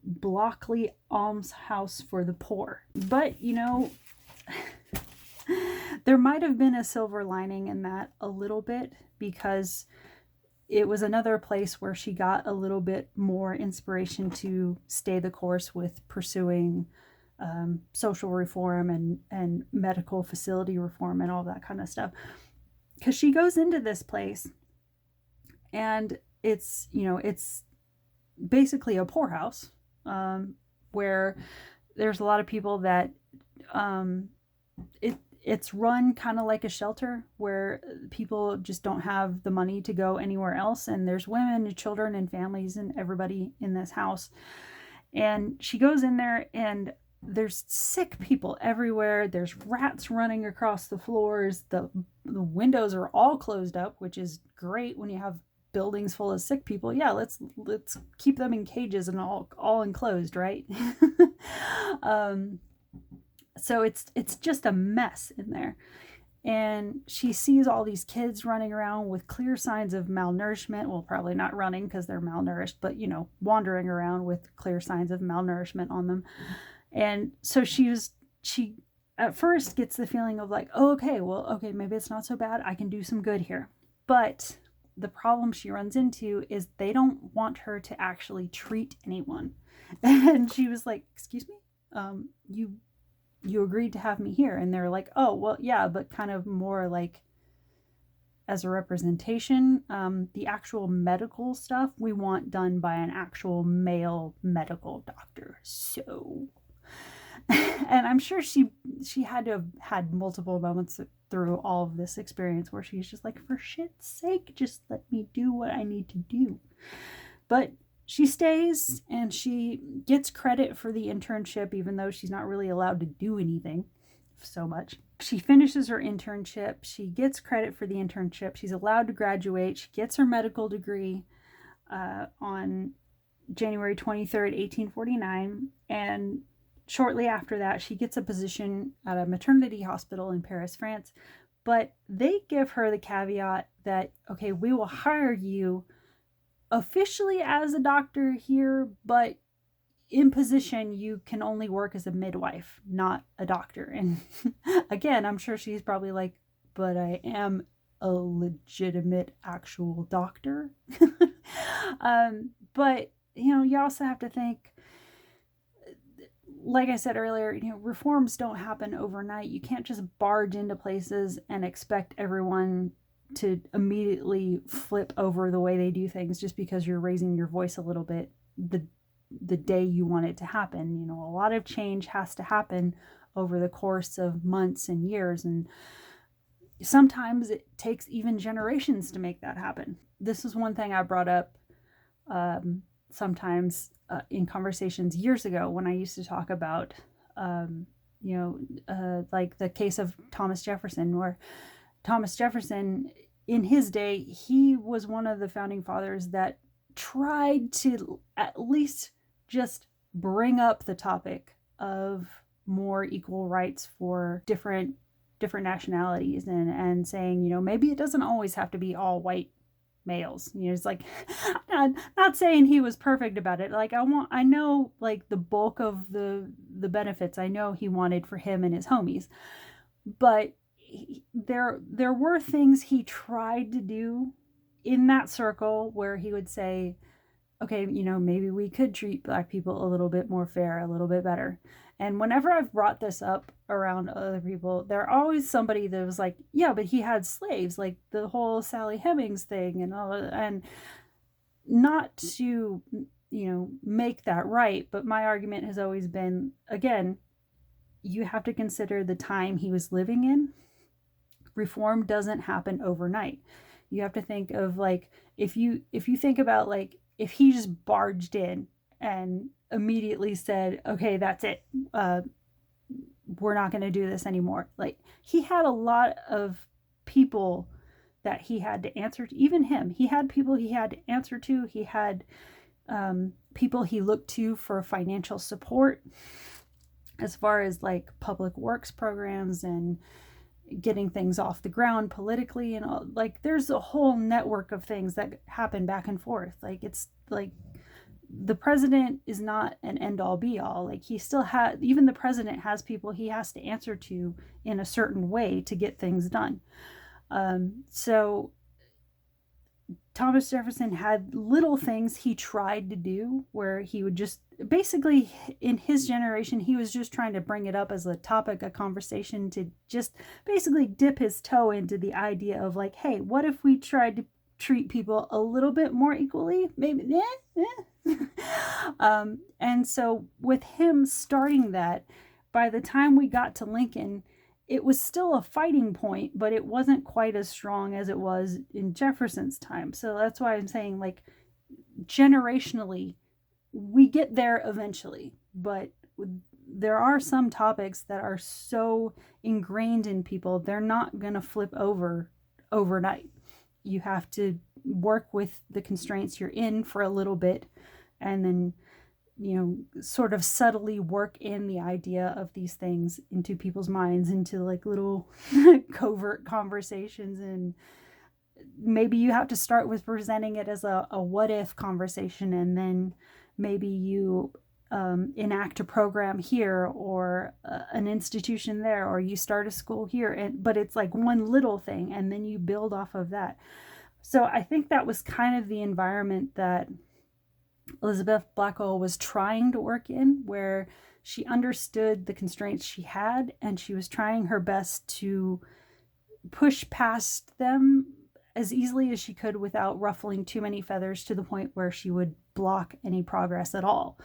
Blockley Almshouse for the Poor. But, there might have been a silver lining in that a little bit, because it was another place where she got a little bit more inspiration to stay the course with pursuing social reform and medical facility reform and all that kind of stuff. Because she goes into this place and it's basically a poorhouse, where there's a lot of people that it's run kind of like a shelter where people just don't have the money to go anywhere else. And there's women and children and families and everybody in this house. And she goes in there and there's sick people everywhere. There's rats running across the floors. The windows are all closed up, which is great when you have buildings full of sick people. Yeah, let's keep them in cages and all enclosed, right? So it's just a mess in there. And she sees all these kids running around with clear signs of malnourishment. Well, probably not running because they're malnourished, but, wandering around with clear signs of malnourishment on them. And so she at first gets the feeling of like, oh, okay, maybe it's not so bad. I can do some good here. But the problem she runs into is they don't want her to actually treat anyone. And she was like, excuse me? You agreed to have me here. And they're like, oh, well, yeah, but kind of more like as a representation. The actual medical stuff we want done by an actual male medical doctor. So, and I'm sure she had to have had multiple moments through all of this experience where she's just like, for shit's sake, just let me do what I need to do. But she stays and she gets credit for the internship, even though she's not really allowed to do anything so much. She finishes her internship. She gets credit for the internship. She's allowed to graduate. She gets her medical degree on January 23rd, 1849. And shortly after that, she gets a position at a maternity hospital in Paris, France. But they give her the caveat that, okay, we will hire you officially as a doctor here, but in position, you can only work as a midwife, not a doctor. And again, I'm sure she's probably like, but I am a legitimate actual doctor. But, you also have to think, like I said earlier, reforms don't happen overnight. You can't just barge into places and expect everyone to immediately flip over the way they do things just because you're raising your voice a little bit the day you want it to happen. A lot of change has to happen over the course of months and years, and sometimes it takes even generations to make that happen. This is one thing I brought up sometimes in conversations years ago when I used to talk about like the case of Thomas Jefferson, where Thomas Jefferson, in his day, he was one of the founding fathers that tried to at least just bring up the topic of more equal rights for different nationalities, and saying, maybe it doesn't always have to be all white males. It's like, not saying he was perfect about it. Like, I know like the bulk of the benefits I know he wanted for him and his homies, but there were things he tried to do in that circle where he would say, okay, maybe we could treat Black people a little bit more fair, a little bit better. And whenever I've brought this up around other people, there's always somebody that was like, yeah, but he had slaves, like the whole Sally Hemings thing and all that. And not to, make that right, but my argument has always been, again, you have to consider the time he was living in. Reform doesn't happen overnight. You have to think of, like, if you think about, like, if he just barged in and immediately said, okay, that's it, we're not going to do this anymore. Like, he had a lot of people that he had to answer to. Even him, he had people he had to answer to. He had people he looked to for financial support as far as like public works programs and getting things off the ground politically, and all. Like, there's a whole network of things that happen back and forth. Like, it's like the president is not an end all be all. Like, he still has, even the president has people he has to answer to in a certain way to get things done. So Thomas Jefferson had little things he tried to do where he would just, basically in his generation, he was just trying to bring it up as a topic, a conversation, to just basically dip his toe into the idea of like, hey, what if we tried to treat people a little bit more equally? Maybe, and so with him starting that, by the time we got to Lincoln, it was still a fighting point, but it wasn't quite as strong as it was in Jefferson's time. So that's why I'm saying, like, generationally, we get there eventually, but there are some topics that are so ingrained in people, they're not going to flip over overnight. You have to work with the constraints you're in for a little bit, and then, sort of subtly work in the idea of these things into people's minds, into like little covert conversations. And maybe you have to start with presenting it as a what if conversation, and then maybe you enact a program here, or an institution there, or you start a school here, but it's like one little thing, and then you build off of that. So I think that was kind of the environment that Elizabeth Blackwell was trying to work in, where she understood the constraints she had, and she was trying her best to push past them as easily as she could without ruffling too many feathers to the point where she would block any progress at all.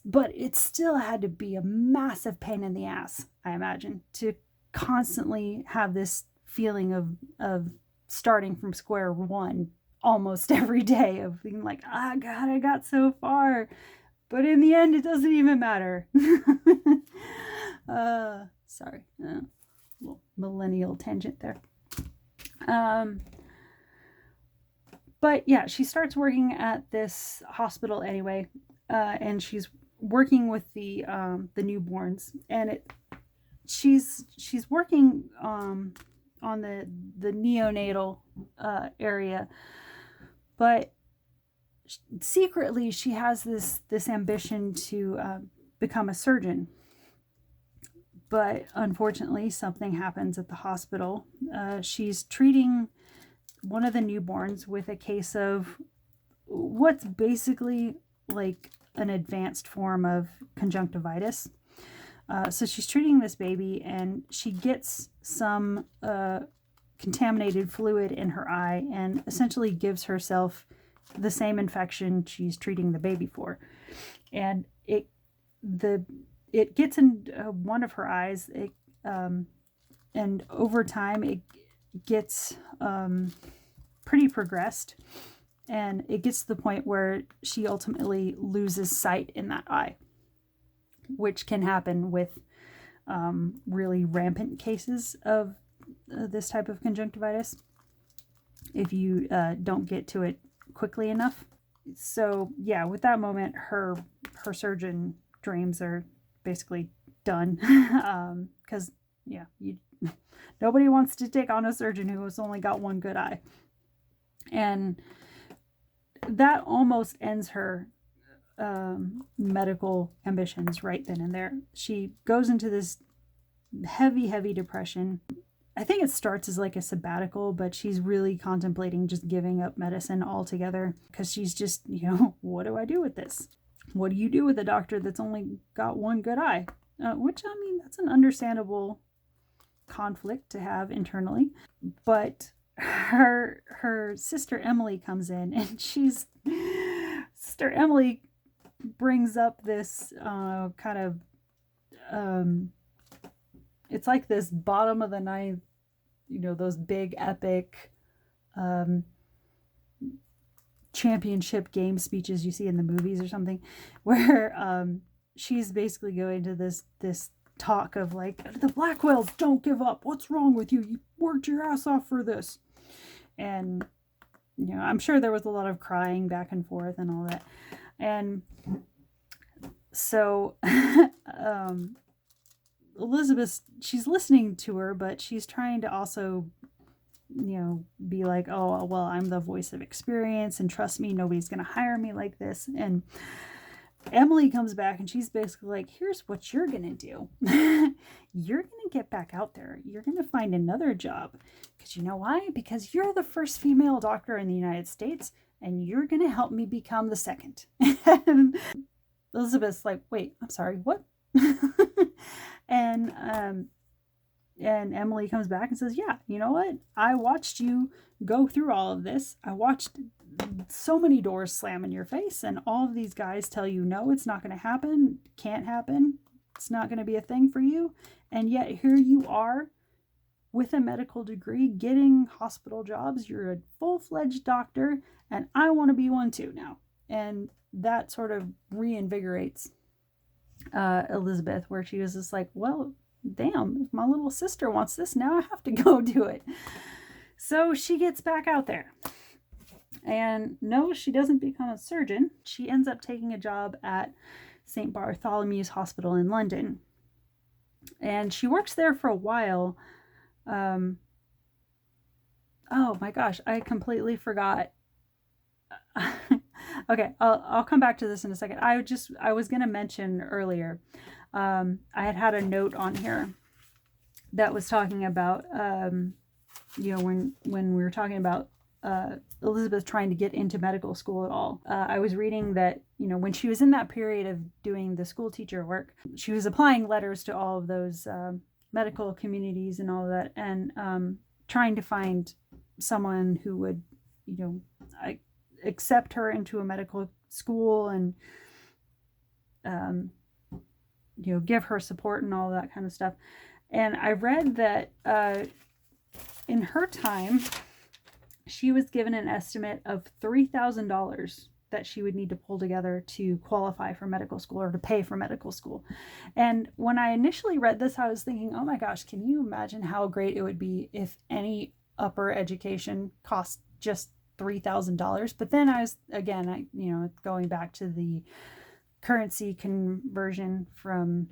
But it still had to be a massive pain in the ass, I imagine, to constantly have this feeling of starting from square one almost every day, of being like, ah, God, I got so far, but in the end, it doesn't even matter. Sorry, little millennial tangent there. But yeah, she starts working at this hospital anyway, and she's working with the newborns, and she's working on the neonatal area, but secretly she has this ambition to become a surgeon. But unfortunately, something happens at the hospital. She's treating one of the newborns with a case of what's basically like an advanced form of conjunctivitis. So she's treating this baby, and she gets some contaminated fluid in her eye and essentially gives herself the same infection she's treating the baby for. And it gets in one of her eyes, and over time it gets pretty progressed, and it gets to the point where she ultimately loses sight in that eye, which can happen with really rampant cases of this type of conjunctivitis if you don't get to it quickly enough. So yeah, with that moment, her surgeon dreams are basically done, because nobody wants to take on a surgeon who has only got one good eye, and that almost ends her medical ambitions right then and there. She goes into this heavy depression. I think it starts as like a sabbatical, but she's really contemplating just giving up medicine altogether, because she's just, what do I do with this? What do you do with a doctor that's only got one good eye? Which, I mean, that's an understandable conflict to have internally. But her sister Emily comes in, and Sister Emily brings up this kind of, it's like this bottom of the ninth, those big epic championship game speeches you see in the movies or something, where she's basically going to this talk of like, the Blackwells don't give up. What's wrong with you? You worked your ass off for this. And, I'm sure there was a lot of crying back and forth and all that. And so Elizabeth, she's listening to her, but she's trying to also, be like, oh, well, I'm the voice of experience, and trust me, nobody's going to hire me like this. And Emily comes back, and she's basically like, here's what you're going to do. You're going to get back out there. You're going to find another job. Because you know why? Because you're the first female doctor in the United States, and you're going to help me become the second. And Elizabeth's like, wait, I'm sorry, what? And Emily comes back and says, yeah, you know what? I watched you go through all of this. I watched so many doors slam in your face, and all of these guys tell you, no, it's not going to happen. Can't happen. It's not going to be a thing for you. And yet here you are with a medical degree, getting hospital jobs. You're a full-fledged doctor, and I want to be one too now. And that sort of reinvigorates Elizabeth, where she was just like, well, damn, if my little sister wants this, now I have to go do it. So she gets back out there. And no, she doesn't become a surgeon. She ends up taking a job at St. Bartholomew's Hospital in London. And she works there for a while. Oh my gosh, I completely forgot. Okay, I'll come back to this in a second. I was going to mention earlier, I had a note on here that was talking about, when we were talking about Elizabeth trying to get into medical school at all. I was reading that, when she was in that period of doing the school teacher work, she was applying letters to all of those medical communities and all of that, and trying to find someone who would, accept her into a medical school and, give her support and all that kind of stuff. And I read that in her time, she was given an estimate of $3,000 that she would need to pull together to qualify for medical school or to pay for medical school. And when I initially read this, I was thinking, oh my gosh, can you imagine how great it would be if any upper education cost just $3,000? But then I was, again, going back to the currency conversion from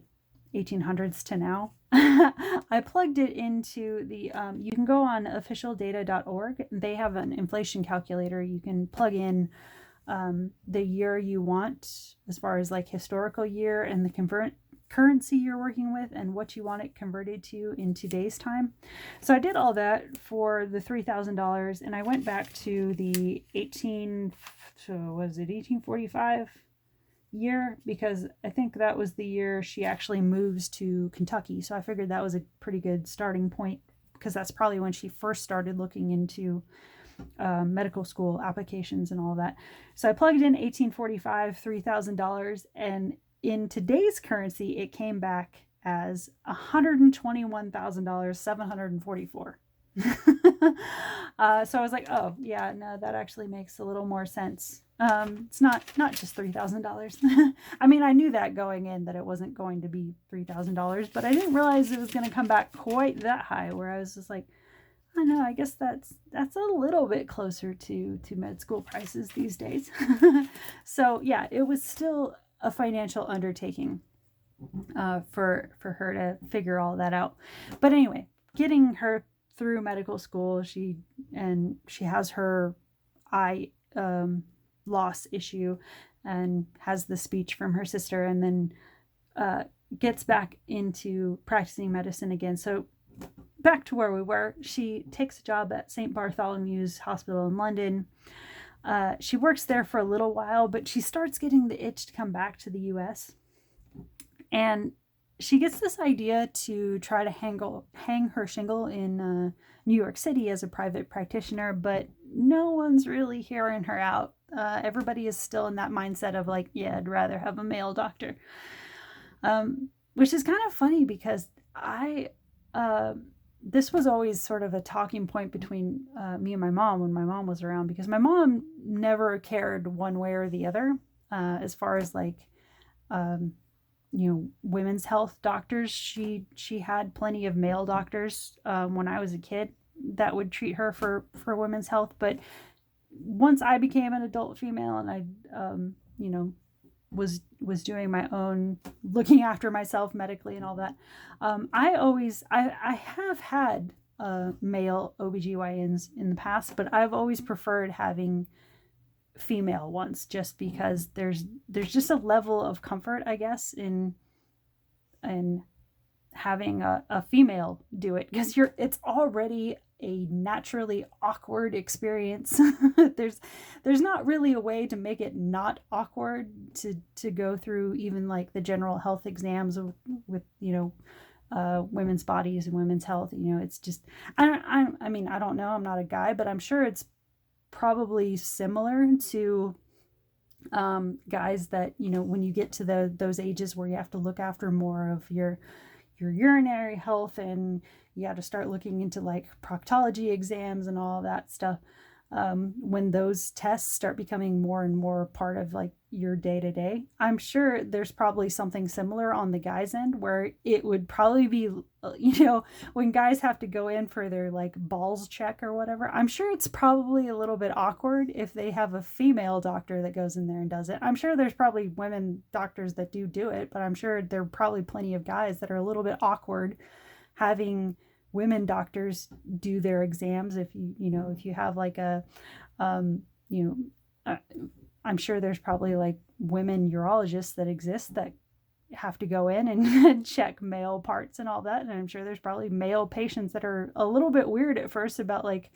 1800s to now. I plugged it into the, you can go on officialdata.org. They have an inflation calculator. You can plug in the year you want as far as like historical year and the currency you're working with and what you want it converted to in today's time. So I did all that for the $3,000, and I went back to the 1845 year, because I think that was the year she actually moves to Kentucky. So I figured that was a pretty good starting point, because that's probably when she first started looking into medical school applications and all that. So I plugged in 1845, $3,000, and in today's currency, it came back as $121,744. So I was like, oh yeah, no, that actually makes a little more sense. It's not just $3,000. I mean, I knew that going in, that it wasn't going to be $3,000, but I didn't realize it was going to come back quite that high, where I was just like, I know, I guess that's a little bit closer to med school prices these days. So yeah, it was still a financial undertaking for her to figure all that out. But anyway, getting her through medical school, she has her eye loss issue and has the speech from her sister, and then gets back into practicing medicine again. So back to where we were, she takes a job at St. Bartholomew's Hospital in London. She works there for a little while, but she starts getting the itch to come back to the US. And she gets this idea to try to hang her shingle in New York City as a private practitioner, but no one's really hearing her out. Everybody is still in that mindset of like, yeah, I'd rather have a male doctor. Which is kind of funny, because this was always sort of a talking point between me and my mom when my mom was around, because my mom never cared one way or the other as far as like, women's health doctors. She had plenty of male doctors when I was a kid that would treat her for women's health. But once I became an adult female and I, was doing my own looking after myself medically and all that, I have had male OBGYNs in the past, but I've always preferred having female ones, just because there's just a level of comfort, I guess, in having a female do it, because it's already a naturally awkward experience. There's not really a way to make it not awkward to go through even like the general health exams with women's bodies and women's health. It's just, I mean, I don't know, I'm not a guy, but I'm sure it's probably similar to guys that, when you get to those ages where you have to look after more of your urinary health, and you got to start looking into like proctology exams and all that stuff. When those tests start becoming more and more part of like your day to day, I'm sure there's probably something similar on the guy's end, where it would probably be, when guys have to go in for their like balls check or whatever, I'm sure it's probably a little bit awkward if they have a female doctor that goes in there and does it. I'm sure there's probably women doctors that do it, but I'm sure there are probably plenty of guys that are a little bit awkward having women doctors do their exams. If you have like I'm sure there's probably like women urologists that exist that have to go in and check male parts and all that. And I'm sure there's probably male patients that are a little bit weird at first about like,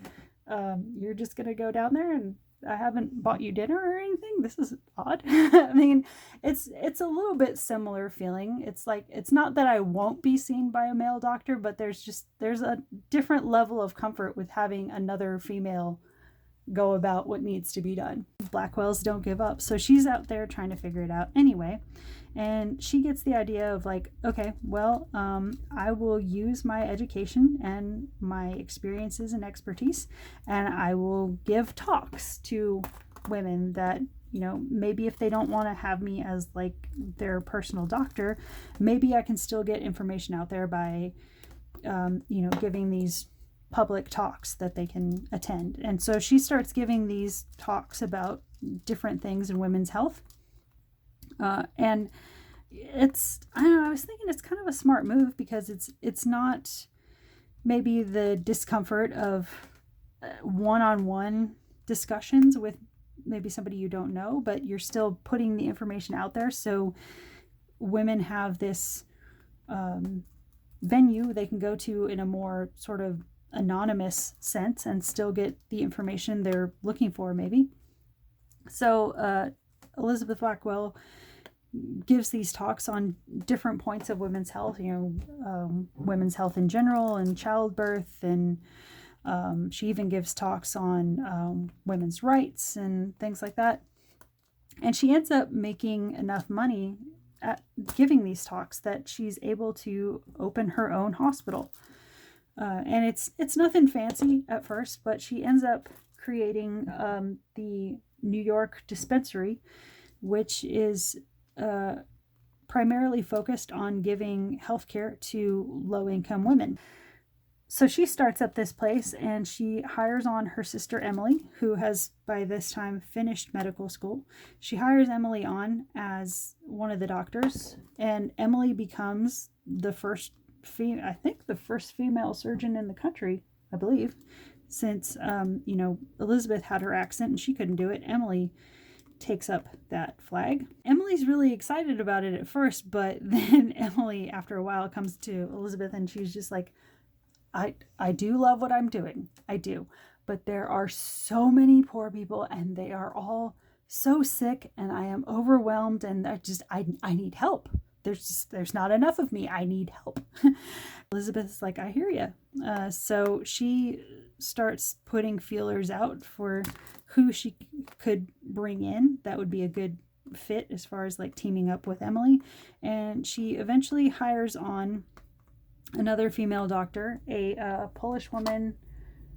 you're just going to go down there and I haven't bought you dinner or anything. This is odd. I mean, it's a little bit similar feeling. It's like, it's not that I won't be seen by a male doctor, but there's a different level of comfort with having another female go about what needs to be done. Blackwells don't give up. So she's out there trying to figure it out anyway. And she gets the idea of like, okay, well, I will use my education and my experiences and expertise, and I will give talks to women that, you know, maybe if they don't want to have me as like their personal doctor, maybe I can still get information out there by, you know, giving these public talks that they can attend. And so she starts giving these talks about different things in women's health. And it's, I don't know, I was thinking it's kind of a smart move, because it's not maybe the discomfort of one-on-one discussions with maybe somebody you don't know, but you're still putting the information out there. So women have this venue they can go to in a more sort of anonymous sense and still get the information they're looking for, maybe. So Elizabeth Blackwell gives these talks on different points of women's health, you know, women's health in general and childbirth, and she even gives talks on women's rights and things like that. And she ends up making enough money at giving these talks that she's able to open her own hospital. And it's nothing fancy at first, but she ends up creating the New York dispensary, which is primarily focused on giving healthcare to low-income women. So she starts up this place, and she hires on her sister Emily, who has by this time finished medical school. She hires Emily on as one of the doctors, and Emily becomes the first female surgeon in the country, I believe, since you know, Elizabeth had her accent and she couldn't do it. Emily takes up that flag. Emily's really excited about it at first, but then Emily, after a while, comes to Elizabeth and she's just like, I do love what I'm doing. I do. But there are so many poor people and they are all so sick and I am overwhelmed and I need help. There's not enough of me. I need help. Elizabeth's like, I hear you. So she starts putting feelers out for who she could bring in that would be a good fit as far as like teaming up with Emily. And she eventually hires on another female doctor, a Polish woman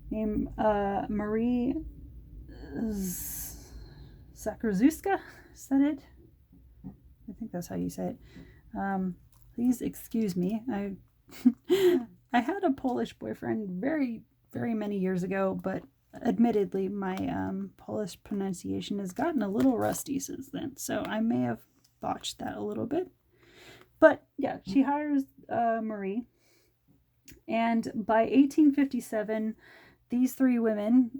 named Marie Zakrzuska. Is that it? I think that's how you say it. Please excuse me. I had a Polish boyfriend very, very many years ago, but admittedly my Polish pronunciation has gotten a little rusty since then, so I may have botched that a little bit. But yeah, she hires Marie, and by 1857 these three women,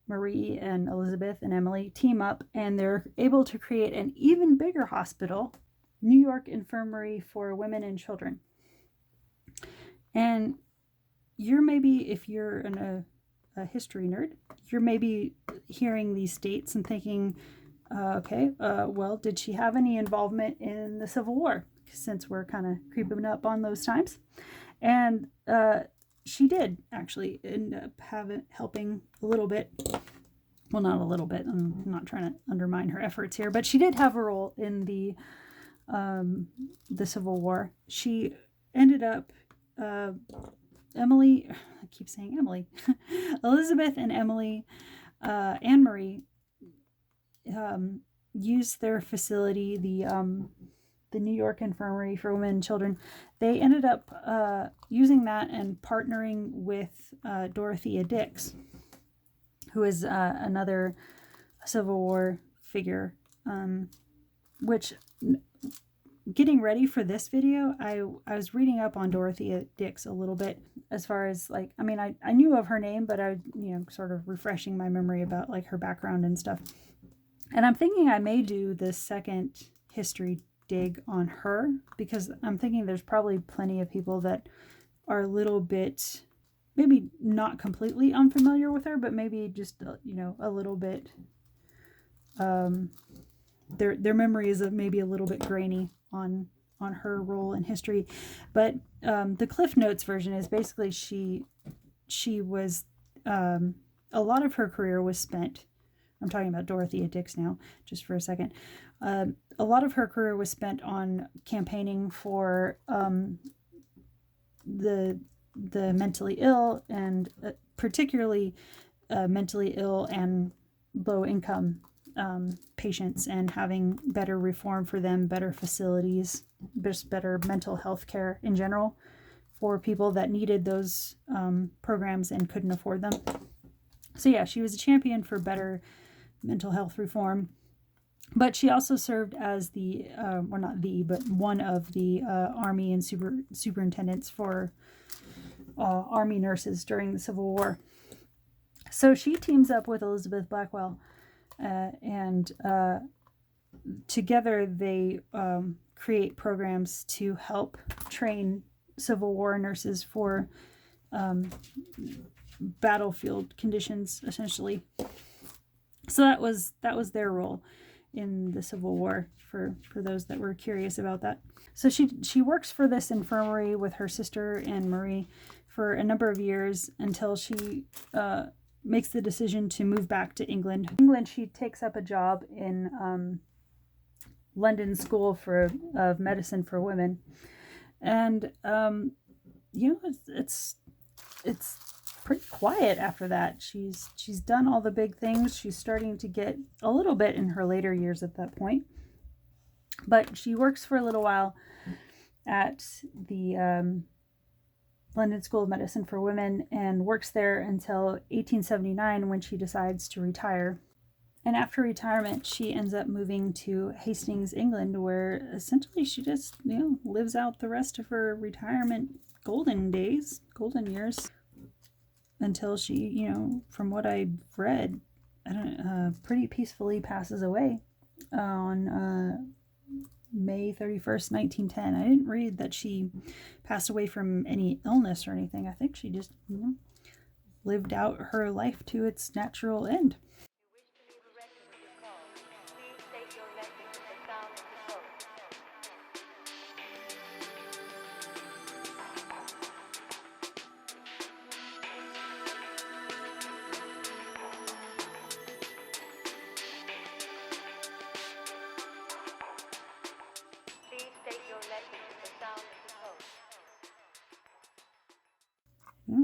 Marie and Elizabeth and Emily, team up and they're able to create an even bigger hospital, New York Infirmary for Women and Children. And you're maybe, if you're a history nerd, you're maybe hearing these dates and thinking, okay, well, did she have any involvement in the Civil War? Since we're kind of creeping up on those times. And she did actually end up helping a little bit. Well, not a little bit. I'm not trying to undermine her efforts here, but she did have a role in the Civil War. She ended up, Emily, I keep saying Emily, Elizabeth and Emily, and Marie used their facility, the New York Infirmary for Women and Children. They ended up using that and partnering with Dorothea Dix, who is another Civil War figure, which, getting ready for this video, I was reading up on Dorothea Dix a little bit, as far as like, I mean, I knew of her name, but I, sort of refreshing my memory about like her background and stuff. And I'm thinking I may do the second history dig on her, because I'm thinking there's probably plenty of people that are a little bit maybe not completely unfamiliar with her, but maybe just, a little bit, their memory is maybe a little bit grainy on her role in history. But the Cliff Notes version is basically she was, a lot of her career was spent, I'm talking about Dorothea Dix now, just for a second. A lot of her career was spent on campaigning for the mentally ill, and particularly mentally ill and low income patients, and having better reform for them, better facilities, just better mental health care in general for people that needed those programs and couldn't afford them. So yeah, she was a champion for better mental health reform. But she also served as but one of the Army and superintendents for Army nurses during the Civil War. So she teams up with Elizabeth Blackwell, and together they create programs to help train Civil War nurses for battlefield conditions, essentially. So that was their role in the Civil War, for those that were curious about that. So she works for this infirmary with her sister and Marie for a number of years until she makes the decision to move back to England. In England, she takes up a job in London School of Medicine for Women, and it's pretty quiet after that. She's done all the big things. She's starting to get a little bit in her later years at that point, but she works for a little while at the London School of Medicine for Women, and works there until 1879, when she decides to retire. And after retirement, she ends up moving to Hastings, England, where essentially she just lives out the rest of her retirement golden years, until she, from what I've read, pretty peacefully passes away on May 31st, 1910. I didn't read that she passed away from any illness or anything. I think she just lived out her life to its natural end.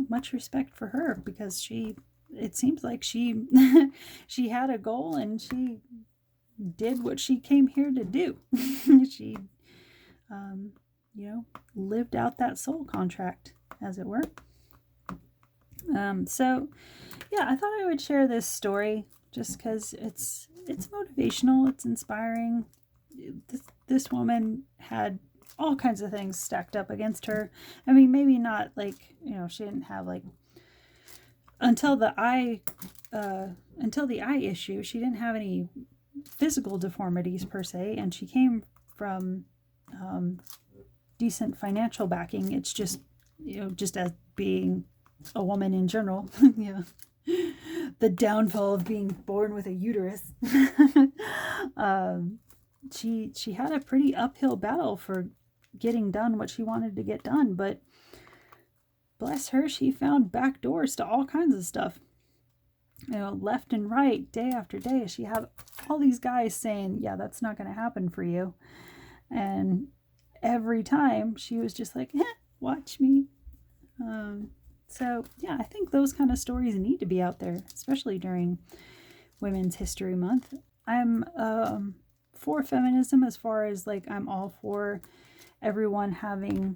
Much respect for her, because it seems like she she had a goal and she did what she came here to do. She lived out that soul contract, as it were. So yeah, I thought I would share this story just because it's motivational, it's inspiring. This woman had all kinds of things stacked up against her. I mean, maybe not like, she didn't have like, until the eye issue, she didn't have any physical deformities per se, and she came from decent financial backing. It's just, just as being a woman in general, the downfall of being born with a uterus. She had a pretty uphill battle for getting done what she wanted to get done, but bless her, she found back doors to all kinds of stuff, left and right, day after day. She had all these guys saying, yeah, that's not going to happen for you, and every time she was just like, watch me. So yeah, I think those kind of stories need to be out there, especially during Women's History Month. I'm for feminism, as far as like, I'm all for everyone having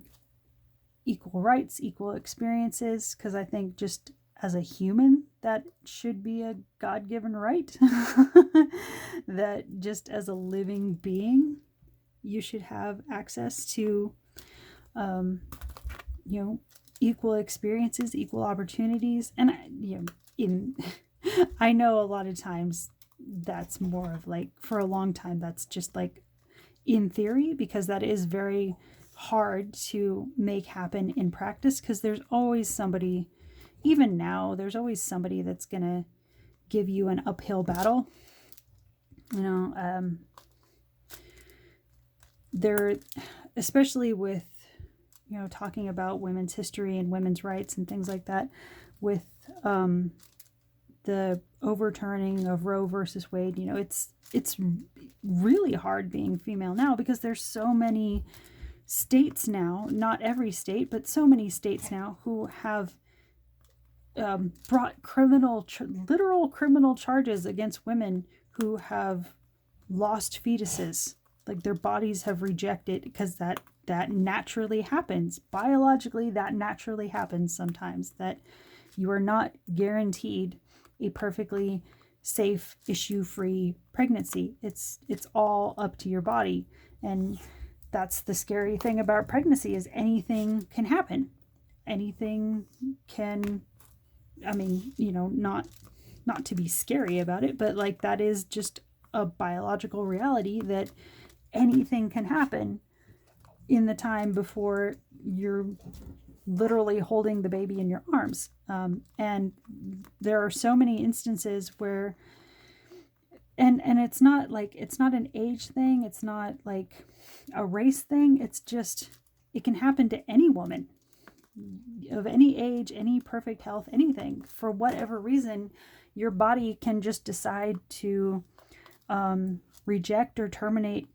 equal rights, equal experiences, because I think just as a human, that should be a God-given right. That just as a living being, you should have access to equal experiences, equal opportunities. And I know a lot of times that's more of like, for a long time, that's just like in theory, because that is very hard to make happen in practice, because there's always somebody even now, there's always somebody that's going to give you an uphill battle. You know, there, especially with, you know, talking about women's history and women's rights and things like that, with the overturning of Roe versus Wade, you know, it's really hard being female now, because there's so many states now, not every state, but so many states now who have brought literal criminal charges against women who have lost fetuses. Like, their bodies have rejected, because that naturally happens. Biologically, that naturally happens sometimes, that you are not guaranteed a perfectly safe, issue-free pregnancy. It's all up to your body. And that's the scary thing about pregnancy, is anything can happen. Anything can, I mean, you know, not to be scary about it, but like, that is just a biological reality, that anything can happen in the time before you're literally holding the baby in your arms. And there are so many instances where, and it's not like, it's not an age thing. It's not like a race thing. It's just, it can happen to any woman of any age, any perfect health, anything. For whatever reason, your body can just decide to reject or terminate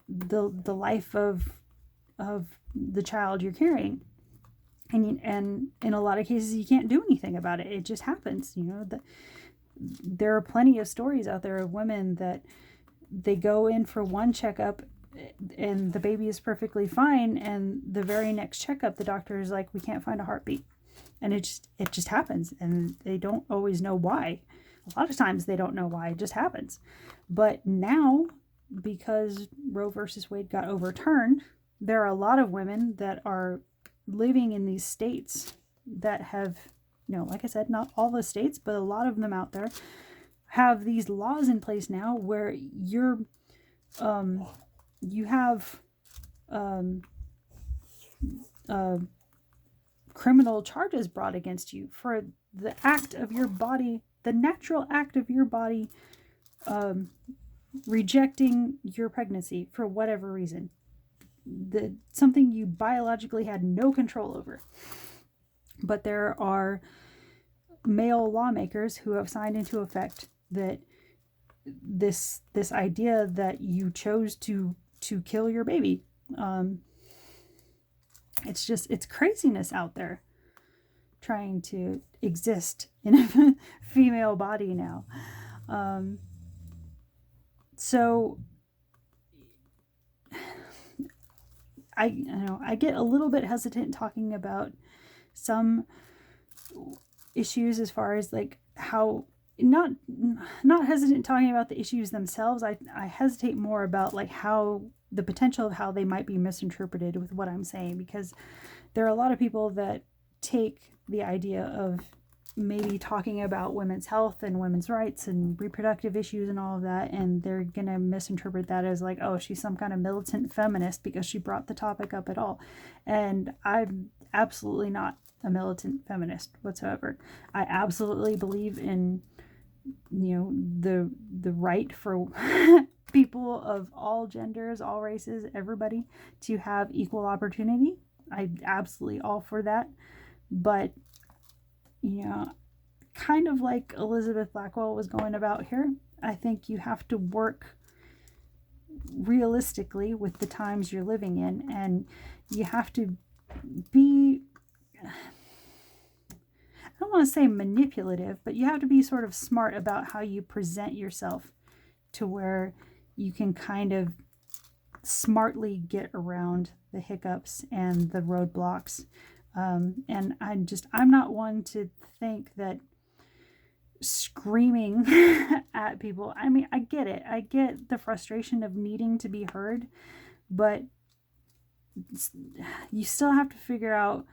the life of the child you're carrying. And in a lot of cases, you can't do anything about it. It just happens. You know, there are plenty of stories out there of women that they go in for one checkup and the baby is perfectly fine, and the very next checkup, the doctor is like, we can't find a heartbeat. And it just happens, and they don't always know why. A lot of times they don't know why. It just happens. But now, because Roe versus Wade got overturned, there are a lot of women that are living in these states that have, you know, like I said, not all the states, but a lot of them out there have these laws in place now where you have criminal charges brought against you for the act of your body, the natural act of your body rejecting your pregnancy for whatever reason. Something you biologically had no control over. But there are male lawmakers who have signed into effect that this idea that you chose to kill your baby. It's craziness out there trying to exist in a female body now. So I get a little bit hesitant talking about some issues as far as like how, not hesitant talking about the issues themselves. I hesitate more about like how the potential of how they might be misinterpreted with what I'm saying, because there are a lot of people that take the idea of maybe talking about women's health and women's rights and reproductive issues and all of that, and they're gonna misinterpret that as like, oh, she's some kind of militant feminist because she brought the topic up at all. And I'm absolutely not a militant feminist whatsoever. I absolutely believe in, you know, the right for people of all genders, all races, everybody to have equal opportunity. I'm absolutely all for that. But, you know, kind of like Elizabeth Blackwell was going about here, I think you have to work realistically with the times you're living in, and you have to be, I don't want to say manipulative, but you have to be sort of smart about how you present yourself to where you can kind of smartly get around the hiccups and the roadblocks. And I'm not one to think that screaming at people, I mean, I get it. I get the frustration of needing to be heard, but you still have to figure out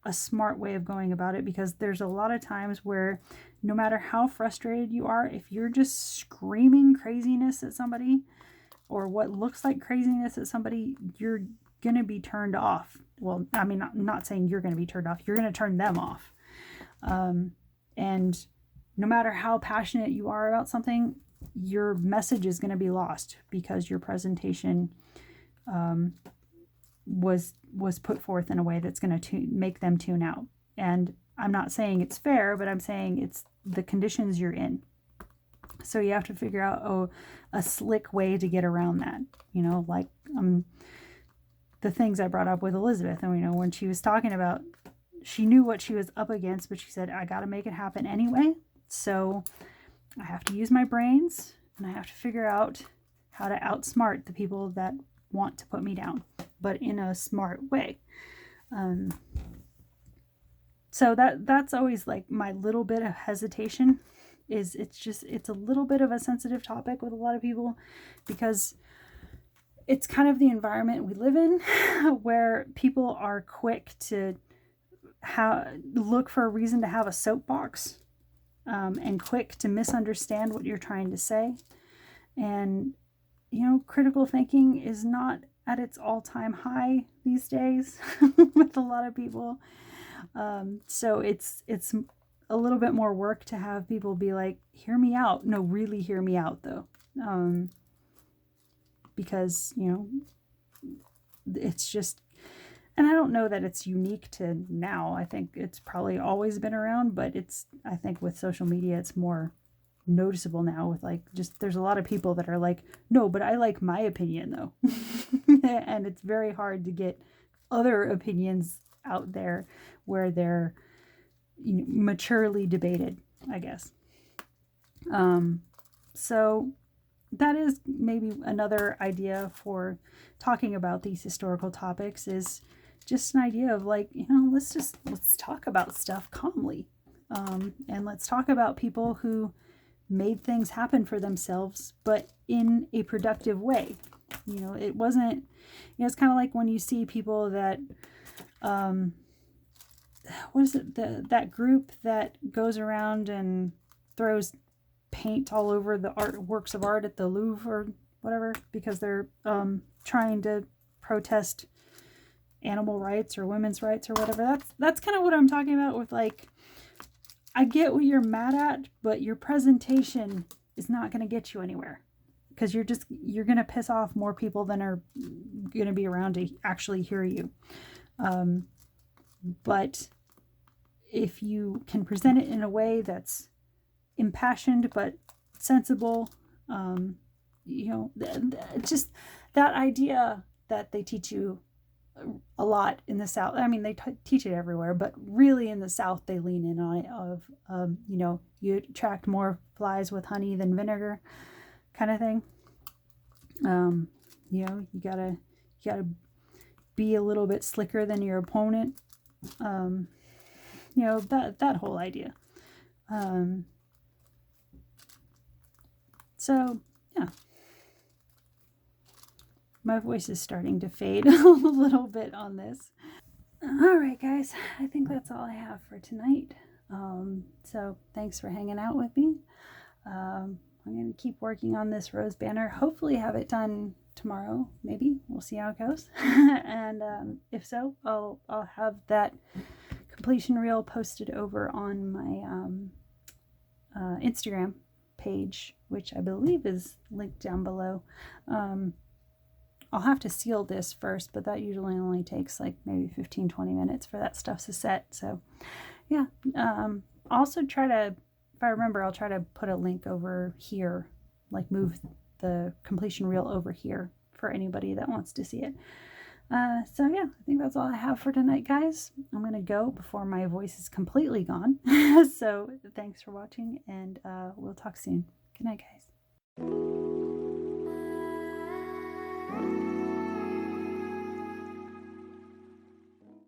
a smart way of going about it, because there's a lot of times where no matter how frustrated you are, if you're just screaming craziness at somebody or what looks like craziness at somebody, you're going to be turned off. Well, I mean, I'm not saying you're going to be turned off. You're going to turn them off. And no matter how passionate you are about something, your message is going to be lost because your presentation was put forth in a way that's going to make them tune out. And I'm not saying it's fair, but I'm saying it's the conditions you're in. So you have to figure out a slick way to get around that. Like the things I brought up with Elizabeth. And when she was talking about, she knew what she was up against, but she said, I got to make it happen anyway. So I have to use my brains, and I have to figure out how to outsmart the people that want to put me down, but in a smart way. So that's always like my little bit of hesitation. It's a little bit of a sensitive topic with a lot of people, because it's kind of the environment we live in where people are quick to look for a reason to have a soapbox, and quick to misunderstand what you're trying to say. And, critical thinking is not at its all-time high these days with a lot of people. So it's a little bit more work to have people be like, hear me out. No, really hear me out though. Because, it's just, and I don't know that it's unique to now. I think it's probably always been around, but I think with social media, it's more noticeable now with there's a lot of people that are like, no, but I like my opinion though. And it's very hard to get other opinions out there where they're maturely debated, I guess. So that is maybe another idea for talking about these historical topics, is just an idea of let's talk about stuff calmly. And let's talk about people who made things happen for themselves, but in a productive way. It wasn't, it's kind of like when you see people that, what is it? That group that goes around and throws paint all over the works of art at the Louvre or whatever, because they're trying to protest animal rights or women's rights or whatever. That's kind of what I'm talking about with I get what you're mad at, but your presentation is not going to get you anywhere, because you're going to piss off more people than are going to be around to actually hear you. But if you can present it in a way that's impassioned but sensible, just that idea that they teach you a lot in the South. I mean, they teach it everywhere, but really in the South they lean in on it of you attract more flies with honey than vinegar, kind of thing. You gotta be a little bit slicker than your opponent. That whole idea. So yeah, my voice is starting to fade a little bit on this. All right, guys, I think that's all I have for tonight. So thanks for hanging out with me. I'm going to keep working on this rose banner. Hopefully have it done tomorrow, maybe. We'll see how it goes. And if so, I'll have that completion reel posted over on my Instagram page, which I believe is linked down below. I'll have to seal this first, but that usually only takes maybe 15-20 minutes for that stuff to set. So yeah, also try to, if I remember, I'll try to put a link over here, move the completion reel over here for anybody that wants to see it. So yeah, I think that's all I have for tonight, guys. I'm going to go before my voice is completely gone. So thanks for watching, and we'll talk soon. Good night, guys.